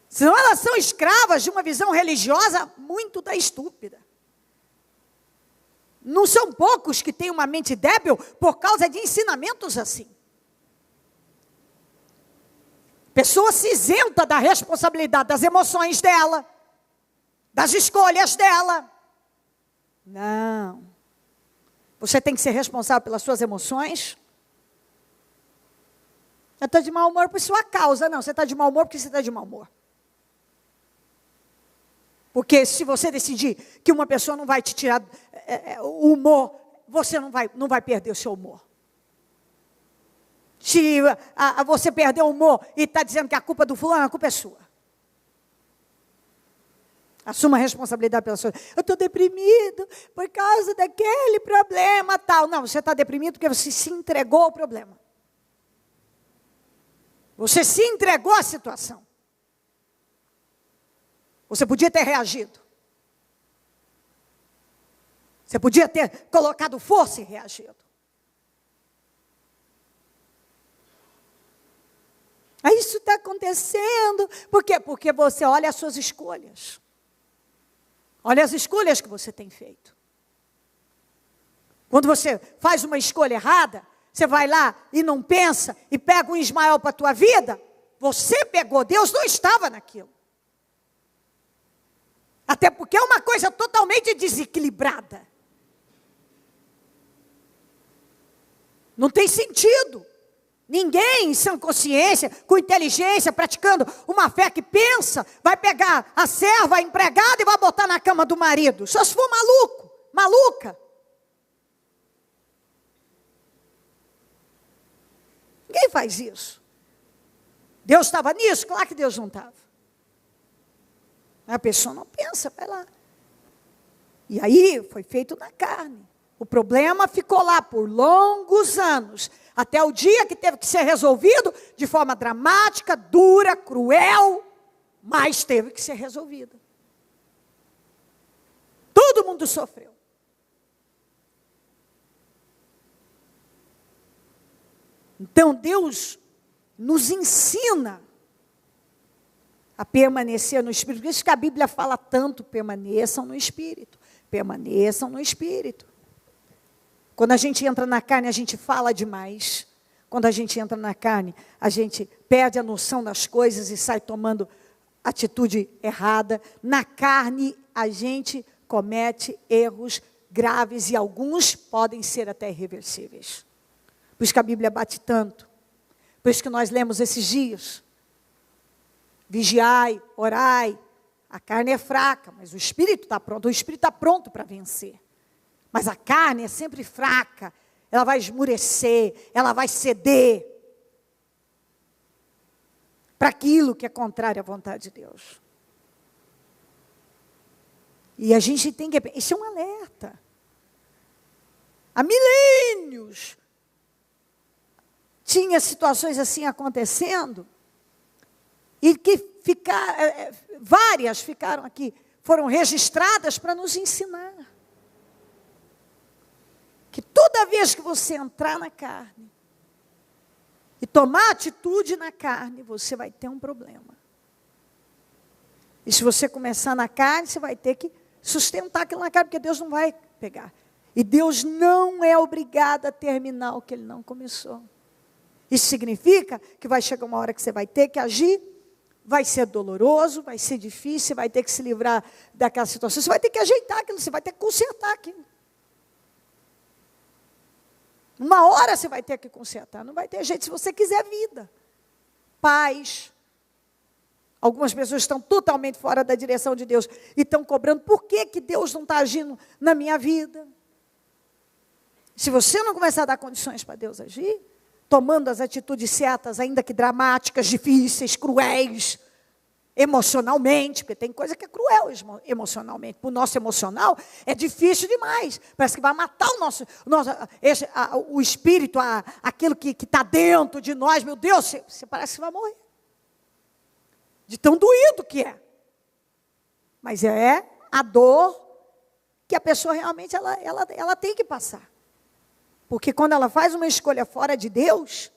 Senão elas são escravas de uma visão religiosa muito estúpida. Não são poucos que têm uma mente débil por causa de ensinamentos assim. Pessoa se isenta da responsabilidade das emoções dela, das escolhas dela. Não. Você tem que ser responsável pelas suas emoções. Eu estou de mau humor por sua causa. Não, você está de mau humor porque você está de mau humor. Porque se você decidir que uma pessoa não vai te tirar o humor, você não vai perder o seu humor. Se você perder o humor e está dizendo que a culpa é do fulano, a culpa é sua. Assuma a responsabilidade pela sua. Eu estou deprimido por causa daquele problema tal. Não, você está deprimido porque você se entregou ao problema. Você se entregou à situação. Você podia ter reagido. Você podia ter colocado força e reagido. Aí isso está acontecendo. Por quê? Porque você olha as suas escolhas. Olha as escolhas que você tem feito. Quando você faz uma escolha errada, você vai lá e não pensa e pega um Ismael para a tua vida, você pegou, Deus não estava naquilo. Até porque é uma coisa totalmente desequilibrada. Não tem sentido. Ninguém em sã consciência, com inteligência, praticando uma fé que pensa, vai pegar a serva, a empregada e vai botar na cama do marido. Só se for maluco, maluca. Ninguém faz isso. Deus estava nisso? Claro que Deus não estava. A pessoa não pensa, vai lá. E aí foi feito na carne. O problema ficou lá por longos anos, até o dia que teve que ser resolvido de forma dramática, dura, cruel, mas teve que ser resolvido. Todo mundo sofreu. Então Deus nos ensina a permanecer no Espírito. Por isso que a Bíblia fala tanto, permaneçam no Espírito. Permaneçam no Espírito. Quando a gente entra na carne, a gente fala demais. Quando a gente entra na carne, a gente perde a noção das coisas e sai tomando atitude errada. Na carne, a gente comete erros graves e alguns podem ser até irreversíveis. Por isso que a Bíblia bate tanto. Por isso que nós lemos esses dias. Vigiai, orai. A carne é fraca, mas o Espírito está pronto. O Espírito está pronto para vencer. Mas a carne é sempre fraca. Ela vai esmurecer, ela vai ceder para aquilo que é contrário à vontade de Deus. E a gente tem que... Isso é um alerta. Há milênios tinha situações assim acontecendo, e que várias ficaram aqui, foram registradas para nos ensinar. Que toda vez que você entrar na carne, e tomar atitude na carne, você vai ter um problema. E se você começar na carne, você vai ter que sustentar aquilo na carne, porque Deus não vai pegar. E Deus não é obrigado a terminar o que Ele não começou. Isso significa que vai chegar uma hora que você vai ter que agir, vai ser doloroso, vai ser difícil, você vai ter que se livrar daquela situação, você vai ter que ajeitar aquilo, você vai ter que consertar aquilo. Uma hora você vai ter que consertar, não vai ter jeito se você quiser vida, paz. Algumas pessoas estão totalmente fora da direção de Deus e estão cobrando, por que Deus não está agindo na minha vida? Se você não começar a dar condições para Deus agir, tomando as atitudes certas, ainda que dramáticas, difíceis, cruéis, emocionalmente, porque tem coisa que é cruel emocionalmente. Para o nosso emocional é difícil demais. Parece que vai matar o espírito, aquilo que está dentro de nós. Meu Deus, você parece que vai morrer. De tão doído que é. Mas é a dor que a pessoa realmente ela tem que passar. Porque quando ela faz uma escolha fora de Deus,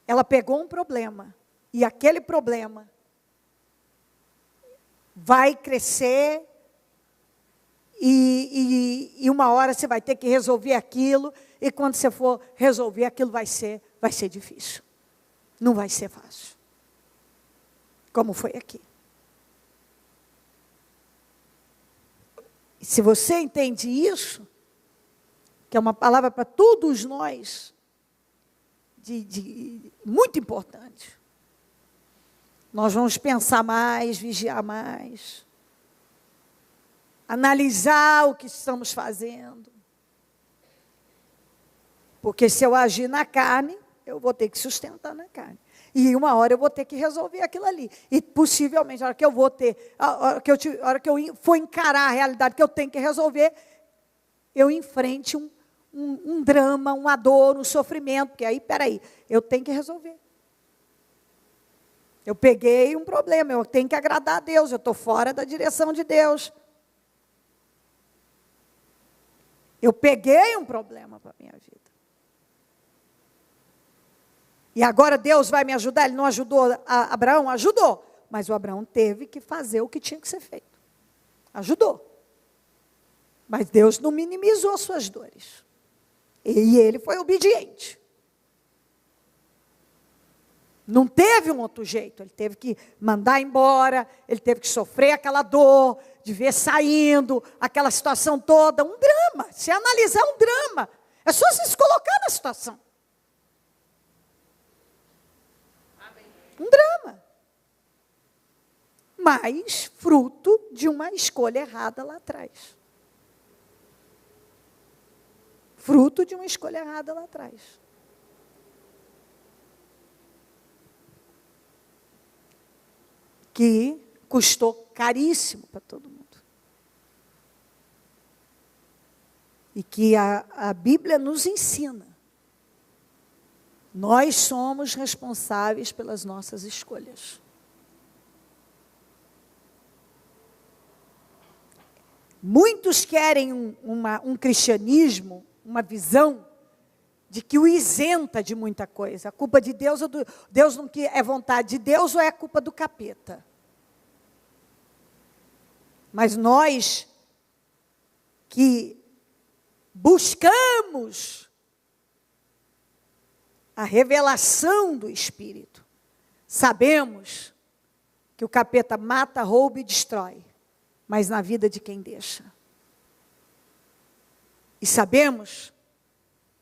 ela pegou um problema. E aquele problema vai crescer. E uma hora você vai ter que resolver aquilo. E quando você for resolver aquilo, vai ser difícil. Não vai ser fácil. Como foi aqui. Se você entende isso, que é uma palavra para todos nós, muito importante. Nós vamos pensar mais, vigiar mais, analisar o que estamos fazendo. Porque se eu agir na carne, eu vou ter que sustentar na carne. E uma hora eu vou ter que resolver aquilo ali. E possivelmente, a hora que eu for encarar a realidade que eu tenho que resolver, eu enfrente um drama, uma dor, um sofrimento. Porque aí, peraí, eu tenho que resolver. Eu peguei um problema, eu tenho que agradar a Deus, eu estou fora da direção de Deus. Eu peguei um problema para a minha vida. E agora Deus vai me ajudar? Ele não ajudou Abraão? Ajudou. Mas o Abraão teve que fazer o que tinha que ser feito. Ajudou. Mas Deus não minimizou suas dores. E ele foi obediente. Não teve um outro jeito. Ele teve que mandar embora, ele teve que sofrer aquela dor, de ver saindo, aquela situação toda. Um drama. Se analisar, um drama. É só se colocar na situação. Um drama. Mas fruto de uma escolha errada lá atrás. Fruto de uma escolha errada lá atrás. Que custou caríssimo para todo mundo. E que a Bíblia nos ensina. Nós somos responsáveis pelas nossas escolhas. Muitos querem um cristianismo, uma visão de que o isenta de muita coisa. A culpa de Deus, Deus não é vontade de Deus ou é a culpa do capeta? Mas nós que buscamos a revelação do Espírito, sabemos que o capeta mata, rouba e destrói, mas na vida de quem deixa. E sabemos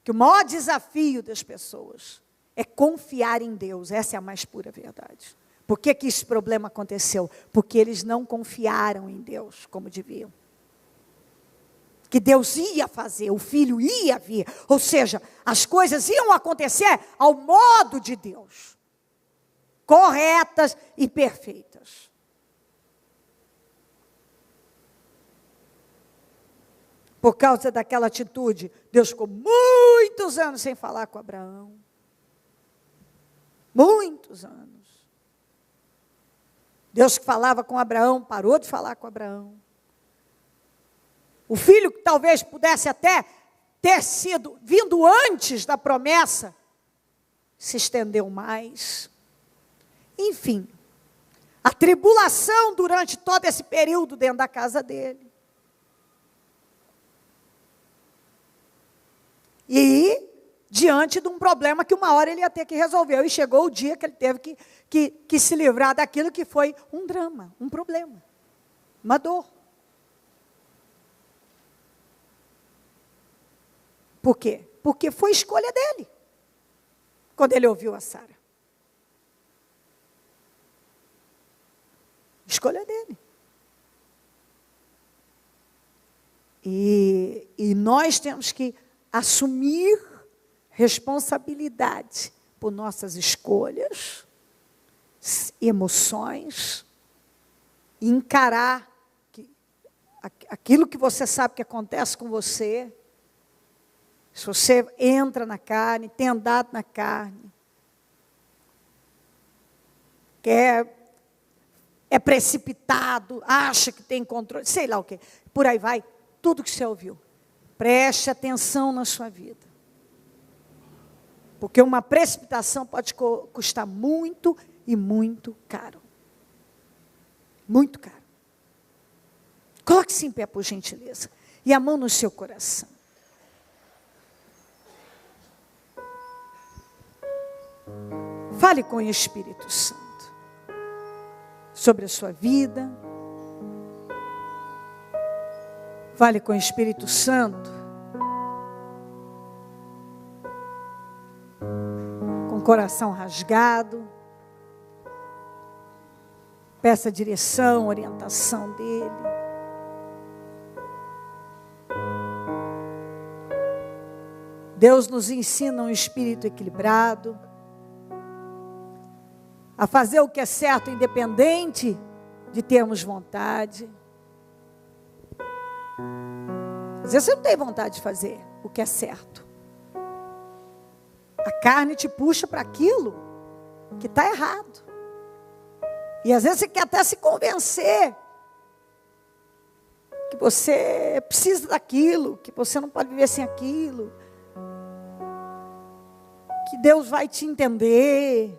que o maior desafio das pessoas é confiar em Deus. Essa é a mais pura verdade. Por que esse problema aconteceu? Porque eles não confiaram em Deus como deviam. Que Deus ia fazer, o Filho ia vir. Ou seja, as coisas iam acontecer ao modo de Deus. Corretas e perfeitas. Por causa daquela atitude, Deus ficou muitos anos sem falar com Abraão. Muitos anos. Deus que falava com Abraão, parou de falar com Abraão. O filho que talvez pudesse até ter vindo antes da promessa, se estendeu mais. Enfim, a tribulação durante todo esse período dentro da casa dele. E diante de um problema que uma hora ele ia ter que resolver. E chegou o dia que ele teve que se livrar daquilo que foi um drama, um problema, uma dor. Por quê? Porque foi escolha dele, quando ele ouviu a Sara. Escolha dele. E nós temos que assumir responsabilidade por nossas escolhas, emoções, e encarar aquilo que você sabe que acontece com você. Se você entra na carne, tem andado na carne, é precipitado, acha que tem controle, sei lá o quê. Por aí vai, tudo que você ouviu. Preste atenção na sua vida. Porque uma precipitação pode custar muito e muito caro. Muito caro. Coloque-se em pé, por gentileza. E a mão no seu coração. Fale com o Espírito Santo sobre a sua vida. Fale com o Espírito Santo um coração rasgado. Peça direção, orientação dele. Deus nos ensina um espírito equilibrado, a fazer o que é certo, independente de termos vontade. Às vezes você não tem vontade de fazer o que é certo. A carne te puxa para aquilo que está errado. E às vezes você quer até se convencer que você precisa daquilo, que você não pode viver sem aquilo, que Deus vai te entender,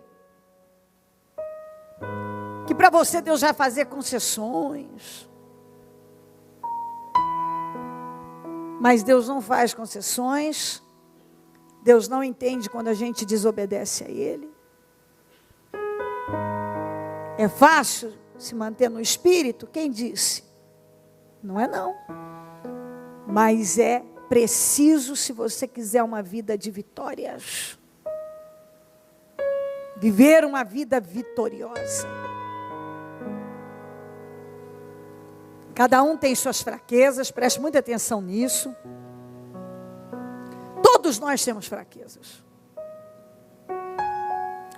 que para você Deus vai fazer concessões. Mas Deus não faz concessões. Deus não entende quando a gente desobedece a Ele. É fácil se manter no espírito? Quem disse? Não é não. Mas é preciso se você quiser uma vida de vitórias. Viver uma vida vitoriosa. Cada um tem suas fraquezas, preste muita atenção nisso. Todos nós temos fraquezas.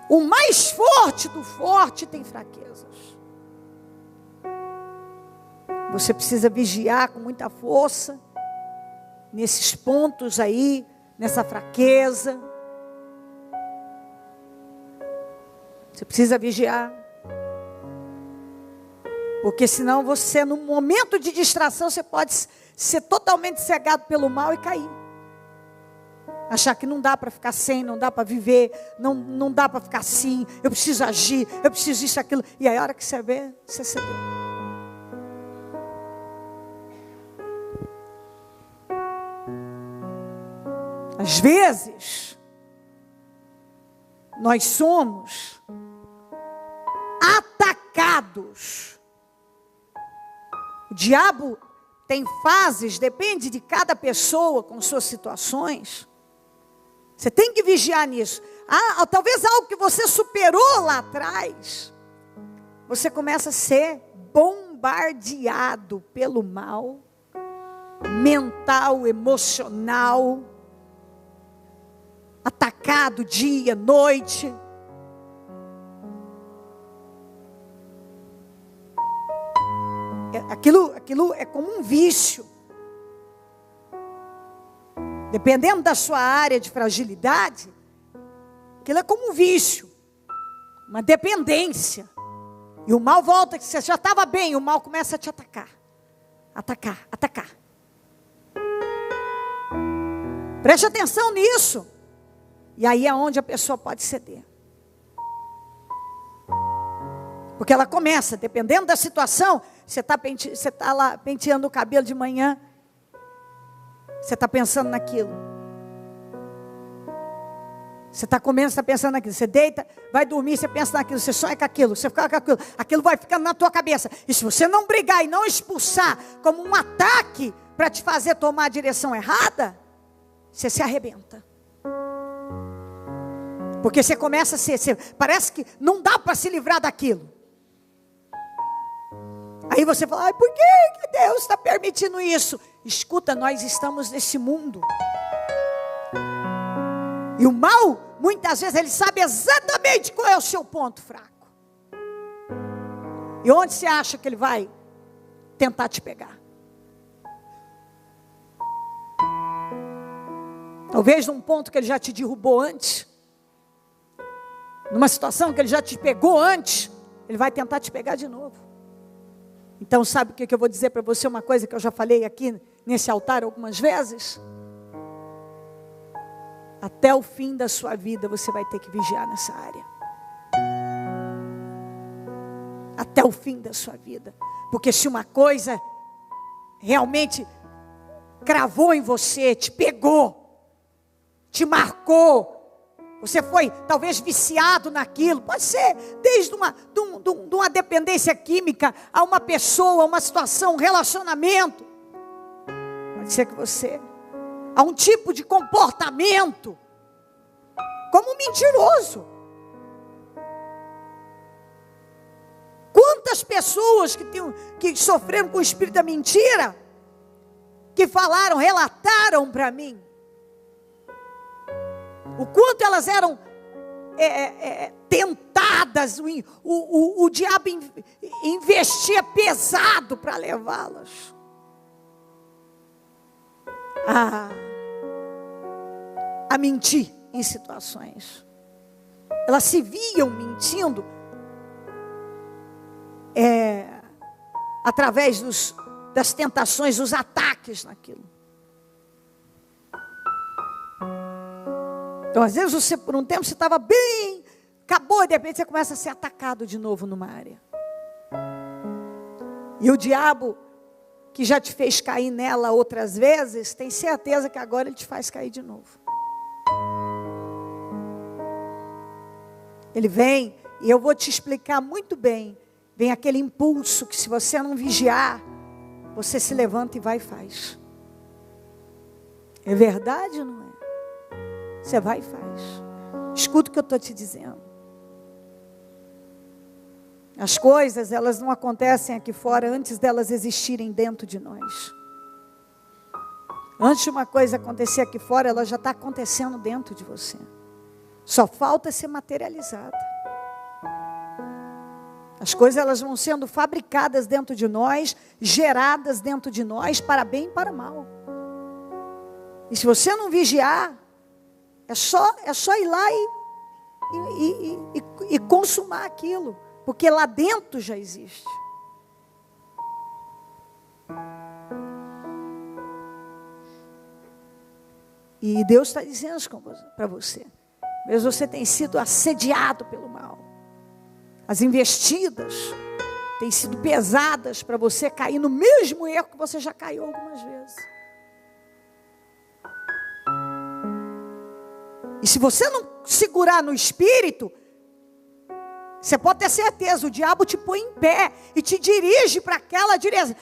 O mais forte do forte tem fraquezas. Você precisa vigiar com muita força nesses pontos aí, nessa fraqueza. Você precisa vigiar. Porque senão você, no momento de distração, você pode ser totalmente cegado pelo mal e cair. Achar que não dá para ficar sem, não dá para viver, não dá para ficar assim, eu preciso agir, eu preciso isso, aquilo. E aí a hora que você vê, você cedeu. Às vezes, nós somos atacados. O diabo tem fases, depende de cada pessoa com suas situações. Você tem que vigiar nisso. Talvez algo que você superou lá atrás, você começa a ser bombardeado pelo mal, mental, emocional, atacado dia, noite. Aquilo é como um vício. Dependendo da sua área de fragilidade, aquilo é como um vício, uma dependência. E o mal volta, que você já estava bem, o mal começa a te atacar. Atacar. Preste atenção nisso. E aí é onde a pessoa pode ceder. Porque ela começa, dependendo da situação, você está lá penteando o cabelo de manhã, você está pensando naquilo. Você está comendo, você está pensando naquilo. Você deita, vai dormir, você pensa naquilo. Você sonha com aquilo, você fica com aquilo. Aquilo vai ficando na tua cabeça. E se você não brigar e não expulsar como um ataque para te fazer tomar a direção errada, você se arrebenta. Porque você começa a ser, parece que não dá para se livrar daquilo. Aí você fala, por que Deus está permitindo isso? Escuta, nós estamos nesse mundo. E o mal, muitas vezes, ele sabe exatamente qual é o seu ponto fraco. E onde você acha que ele vai tentar te pegar? Talvez num ponto que ele já te derrubou antes. Numa situação que ele já te pegou antes, ele vai tentar te pegar de novo. Então sabe o que eu vou dizer para você? Uma coisa que eu já falei aqui nesse altar algumas vezes. Até o fim da sua vida você vai ter que vigiar nessa área. Até o fim da sua vida. Porque se uma coisa realmente cravou em você, te pegou, te marcou, você foi talvez viciado naquilo, pode ser desde uma dependência química, a uma pessoa, a uma situação, um relacionamento. Pode ser que você, a um tipo de comportamento, como um mentiroso. Quantas pessoas que sofreram com o espírito da mentira, que falaram, relataram para mim, o quanto elas eram tentadas, o diabo investia pesado para levá-las a mentir em situações. Elas se viam mentindo através das tentações, dos ataques naquilo. Então, às vezes, você, por um tempo, você estava bem, acabou, e de repente você começa a ser atacado de novo numa área. E o diabo, que já te fez cair nela outras vezes, tem certeza que agora ele te faz cair de novo. Ele vem, e eu vou te explicar muito bem, vem aquele impulso que, se você não vigiar, você se levanta e vai e faz. É verdade ou não é? Você vai e faz. Escuta o que eu estou te dizendo. As coisas, elas não acontecem aqui fora antes delas existirem dentro de nós. Antes de uma coisa acontecer aqui fora, ela já está acontecendo dentro de você. Só falta ser materializada. As coisas, elas vão sendo fabricadas dentro de nós, geradas dentro de nós, para bem e para mal. E se você não vigiar, é só ir lá e consumar aquilo, porque lá dentro já existe. E Deus está dizendo para você, mesmo você tem sido assediado pelo mal, as investidas têm sido pesadas para você cair no mesmo erro que você já caiu algumas vezes. E se você não segurar no espírito, você pode ter certeza, o diabo te põe em pé e te dirige para aquela direção,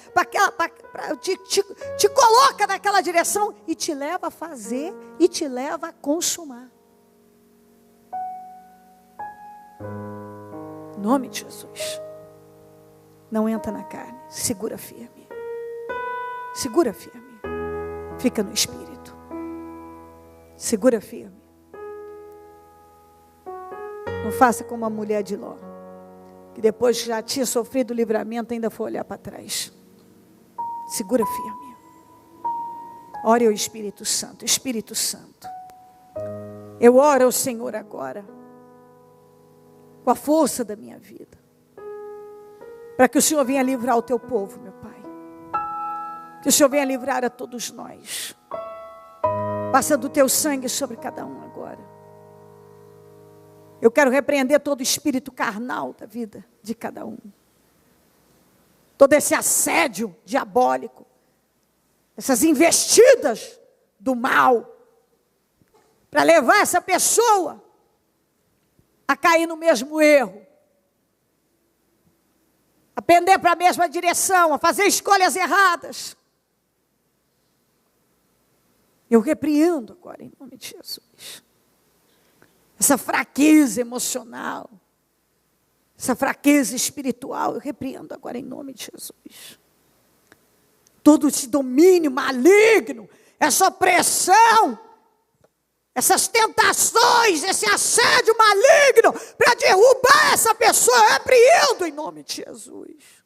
te coloca naquela direção e te leva a fazer e te leva a consumar. Em nome de Jesus. Não entra na carne, segura firme. Segura firme. Fica no espírito. Segura firme. Não faça como a mulher de Ló, que depois que já tinha sofrido o livramento, ainda foi olhar para trás. Segura firme. Ore ao Espírito Santo. Espírito Santo, eu oro ao Senhor agora, com a força da minha vida, para que o Senhor venha livrar o teu povo, meu Pai. Que o Senhor venha livrar a todos nós. Passa do teu sangue sobre cada um agora. Eu quero repreender todo o espírito carnal da vida de cada um. Todo esse assédio diabólico. Essas investidas do mal. Para levar essa pessoa a cair no mesmo erro. A pender para a mesma direção. A fazer escolhas erradas. Eu repreendo agora em nome de Jesus. Essa fraqueza emocional, essa fraqueza espiritual, eu repreendo agora em nome de Jesus. Todo esse domínio maligno, essa opressão, essas tentações, esse assédio maligno, para derrubar essa pessoa, eu repreendo em nome de Jesus.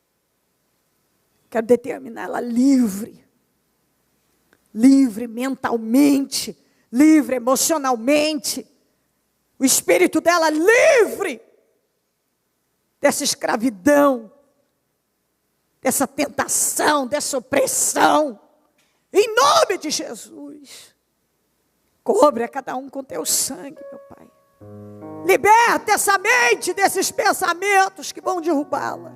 Quero determinar ela livre mentalmente, livre emocionalmente, o espírito dela livre dessa escravidão, dessa tentação, dessa opressão, em nome de Jesus. Cobre a cada um com teu sangue, meu Pai. Liberta essa mente desses pensamentos que vão derrubá-la.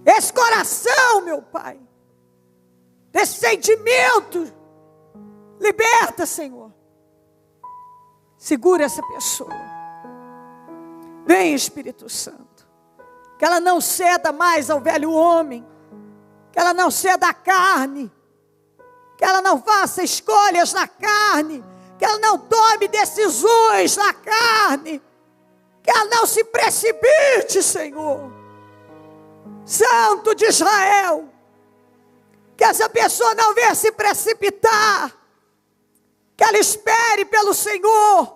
Esse coração, meu Pai, desse sentimento, liberta, Senhor. Segura essa pessoa. Vem, Espírito Santo. Que ela não ceda mais ao velho homem. Que ela não ceda à carne. Que ela não faça escolhas na carne. que ela não tome decisões na carne, que ela não se precipite, Senhor. Santo de Israel, que essa pessoa não venha se precipitar, que ela espere pelo Senhor,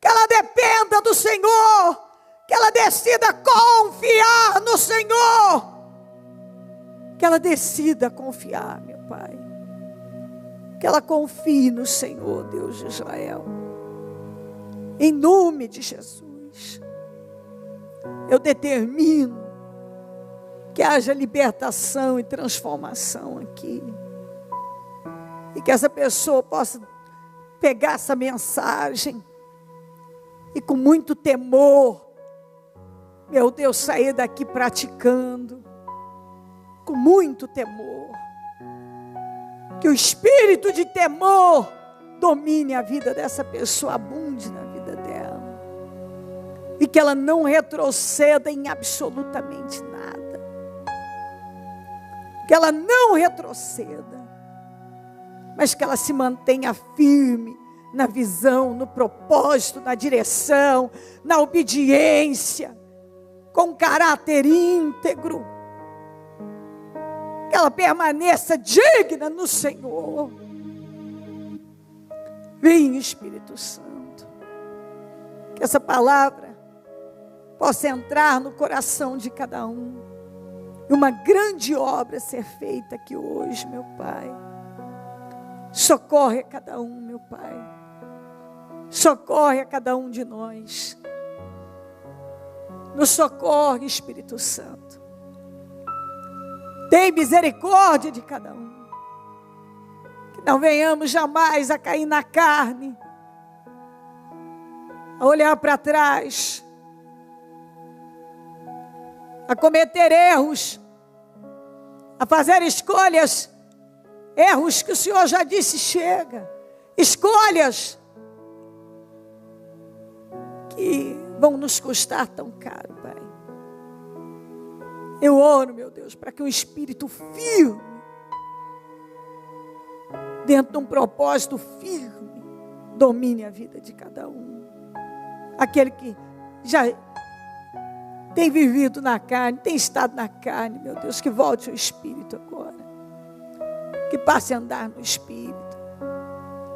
que ela dependa do Senhor, que ela decida confiar no Senhor, que ela decida confiar, meu Pai, que ela confie no Senhor, Deus de Israel, em nome de Jesus. Eu determino que haja libertação e transformação aqui, e que essa pessoa possa pegar essa mensagem e com muito temor, meu Deus, sair daqui praticando, com muito temor, que o espírito de temor domine a vida dessa pessoa, abunde na vida dela, e que ela não retroceda em absolutamente nada, que ela não retroceda, mas que ela se mantenha firme na visão, no propósito, na direção, na obediência, com caráter íntegro, que ela permaneça digna no Senhor. Vem, Espírito Santo, que essa palavra possa entrar no coração de cada um, e uma grande obra ser feita aqui hoje, meu Pai. Socorre a cada um, meu Pai. Socorre a cada um de nós. Nos socorre, Espírito Santo. Tem misericórdia de cada um. Que não venhamos jamais a cair na carne, a olhar para trás, a cometer erros, a fazer escolhas, erros que o Senhor já disse, chega. Escolhas que vão nos custar tão caro, Pai. Eu oro, meu Deus, para que um espírito firme, dentro de um propósito firme, domine a vida de cada um. Aquele que já tem vivido na carne, tem estado na carne, meu Deus, que volte ao Espírito agora. Que passe a andar no Espírito.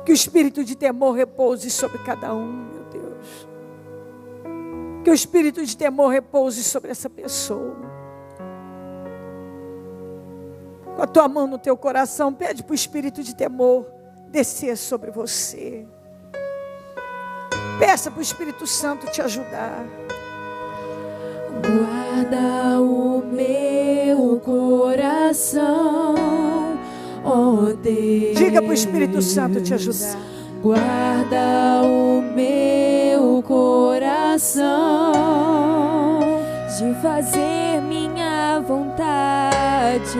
Que o espírito de temor repouse sobre cada um, meu Deus. Que o espírito de temor repouse sobre essa pessoa. Com a tua mão no teu coração, pede para o espírito de temor descer sobre você. Peça para o Espírito Santo te ajudar. Guarda o meu coração, ó Deus. Diga para o Espírito Santo te ajudar. Guarda o meu coração, de fazer minha vontade,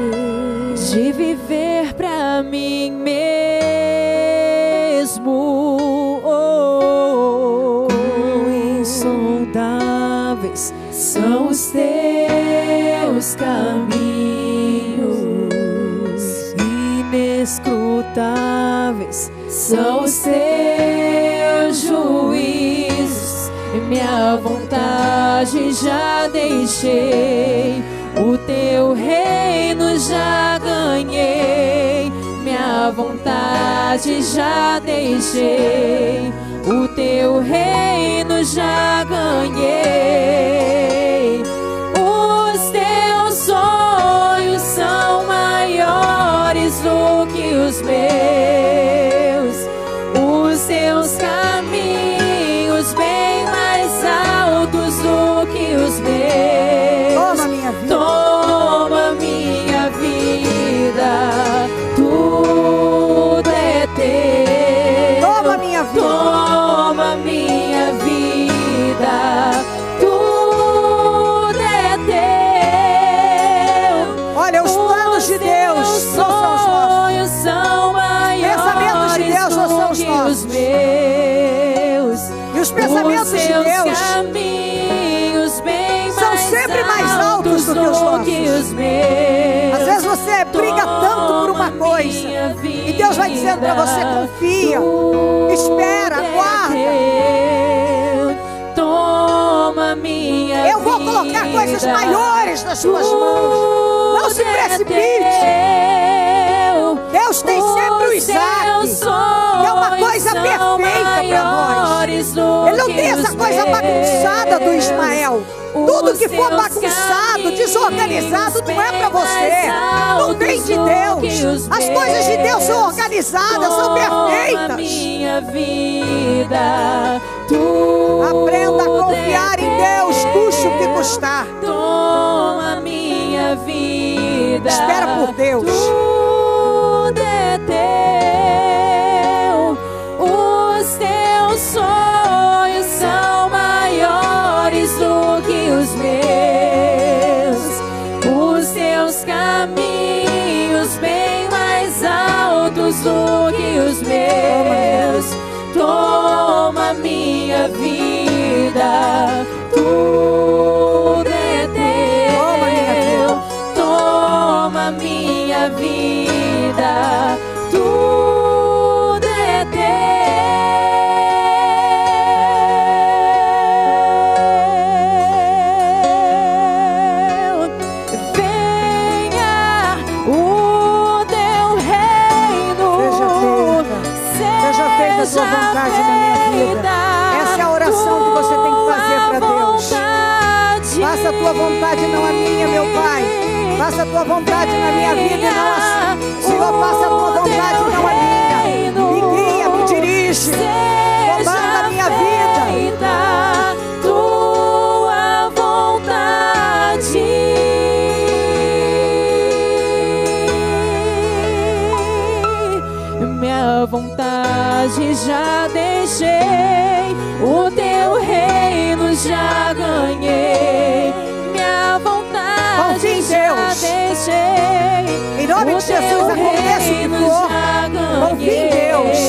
de viver pra mim mesmo. Insondáveis são os teus caminhos, inescrutáveis são os teus juízos. E minha vontade já deixei, o teu reino já ganhei. Minha vontade já deixei, o teu reino já ganhei. Os teus sonhos são maiores do que os meus, os teus caminhos bem mais altos do que os meus. Toma minha vida. Toma minha vida, tudo é teu. Toma minha vida. Toma minha vida, tudo é teu. Olha, os planos de Deus não são os nossos. Sonhos são Pensamentos de Deus não são maiores os do que nossos. os meus. E os pensamentos Os de teus Deus caminhos bem são sempre mais altos do que os nossos. meus. Às vezes você briga tanto por uma coisa Toma minha e Deus vai dizendo para você: confia, espera, aguarda. Toma minha Eu vou colocar coisas maiores nas suas mãos. Não se precipite. Deus tem sempre o Isaac, que é uma coisa perfeita para nós. Ele não tem essa coisa bagunçada do Ismael. Tudo que for bagunçado, desorganizado, não é para você. Não vem de Deus. As coisas de Deus são organizadas, são perfeitas. Aprenda a confiar em Deus, custe o que custar. Toma minha vida. Espera por Deus. Tudo é teu. Os teus sonhos são maiores do que os meus. Os teus caminhos bem mais altos do que os meus. Toma minha vida. Tudo é teu. Toma minha vida. Tudo é teu. Venha o teu reino. Seja feita a tua vontade na minha vida. Essa é a oração que você tem que fazer para Deus. Faça a tua vontade, não a minha, meu Pai. Faça a tua vontade na minha vida e não a sua. Senhor, faça a tua vontade, não a minha. Me guia, me dirige. Comanda a minha vida. Tua vontade. Minha vontade já deixei, o teu reino já ganhei. Minha vontade já deixei. Em nome de Jesus, aconteça o que for, confie em Deus.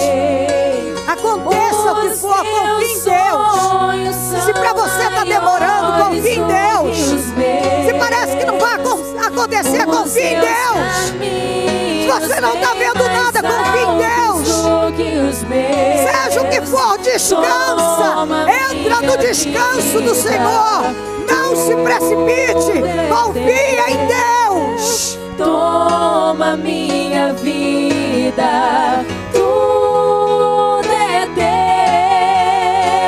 Aconteça o que for, confie em Deus. Se para você está demorando, confie em Deus. Se parece que não vai acontecer, confie em Deus. Se você não está vendo nada, confie em Deus. Seja o que for, descansa. Entra no descanso do Senhor. Não se precipite. Confia em Deus. Toma minha vida. Tudo é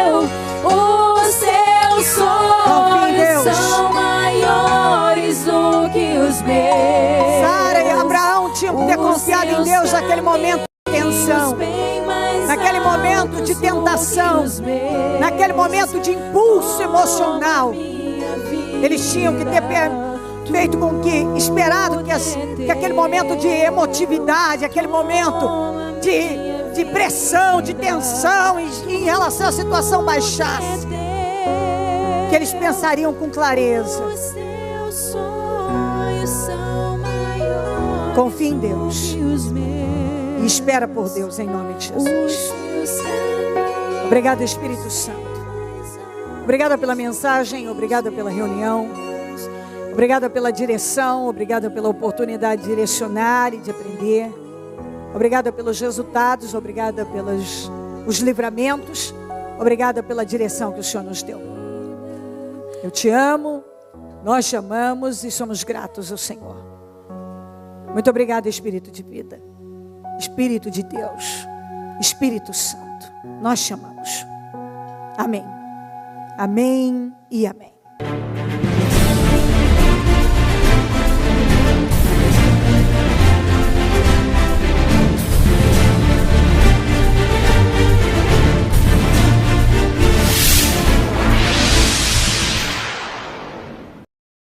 teu. Os teus sonhos são maiores do que os meus. Sara e Abraão tinham que ter confiado em Deus naquele momento de tensão, naquele momento de tentação, naquele momento de impulso emocional. Eles tinham que ter feito com que, esperado que aquele momento de emotividade, aquele momento de pressão, de tensão em relação à situação baixasse, que eles pensariam com clareza. Confie em Deus e espera por Deus em nome de Jesus. Obrigado, Espírito Santo. Obrigada pela mensagem, obrigada pela reunião, obrigada pela direção, obrigada pela oportunidade de direcionar e de aprender. Obrigada pelos resultados, obrigada pelos os livramentos, obrigada pela direção que o Senhor nos deu. Eu te amo, nós te amamos e somos gratos ao Senhor. Muito obrigada, Espírito de vida, Espírito de Deus, Espírito Santo, nós te amamos. Amém. Amém e amém.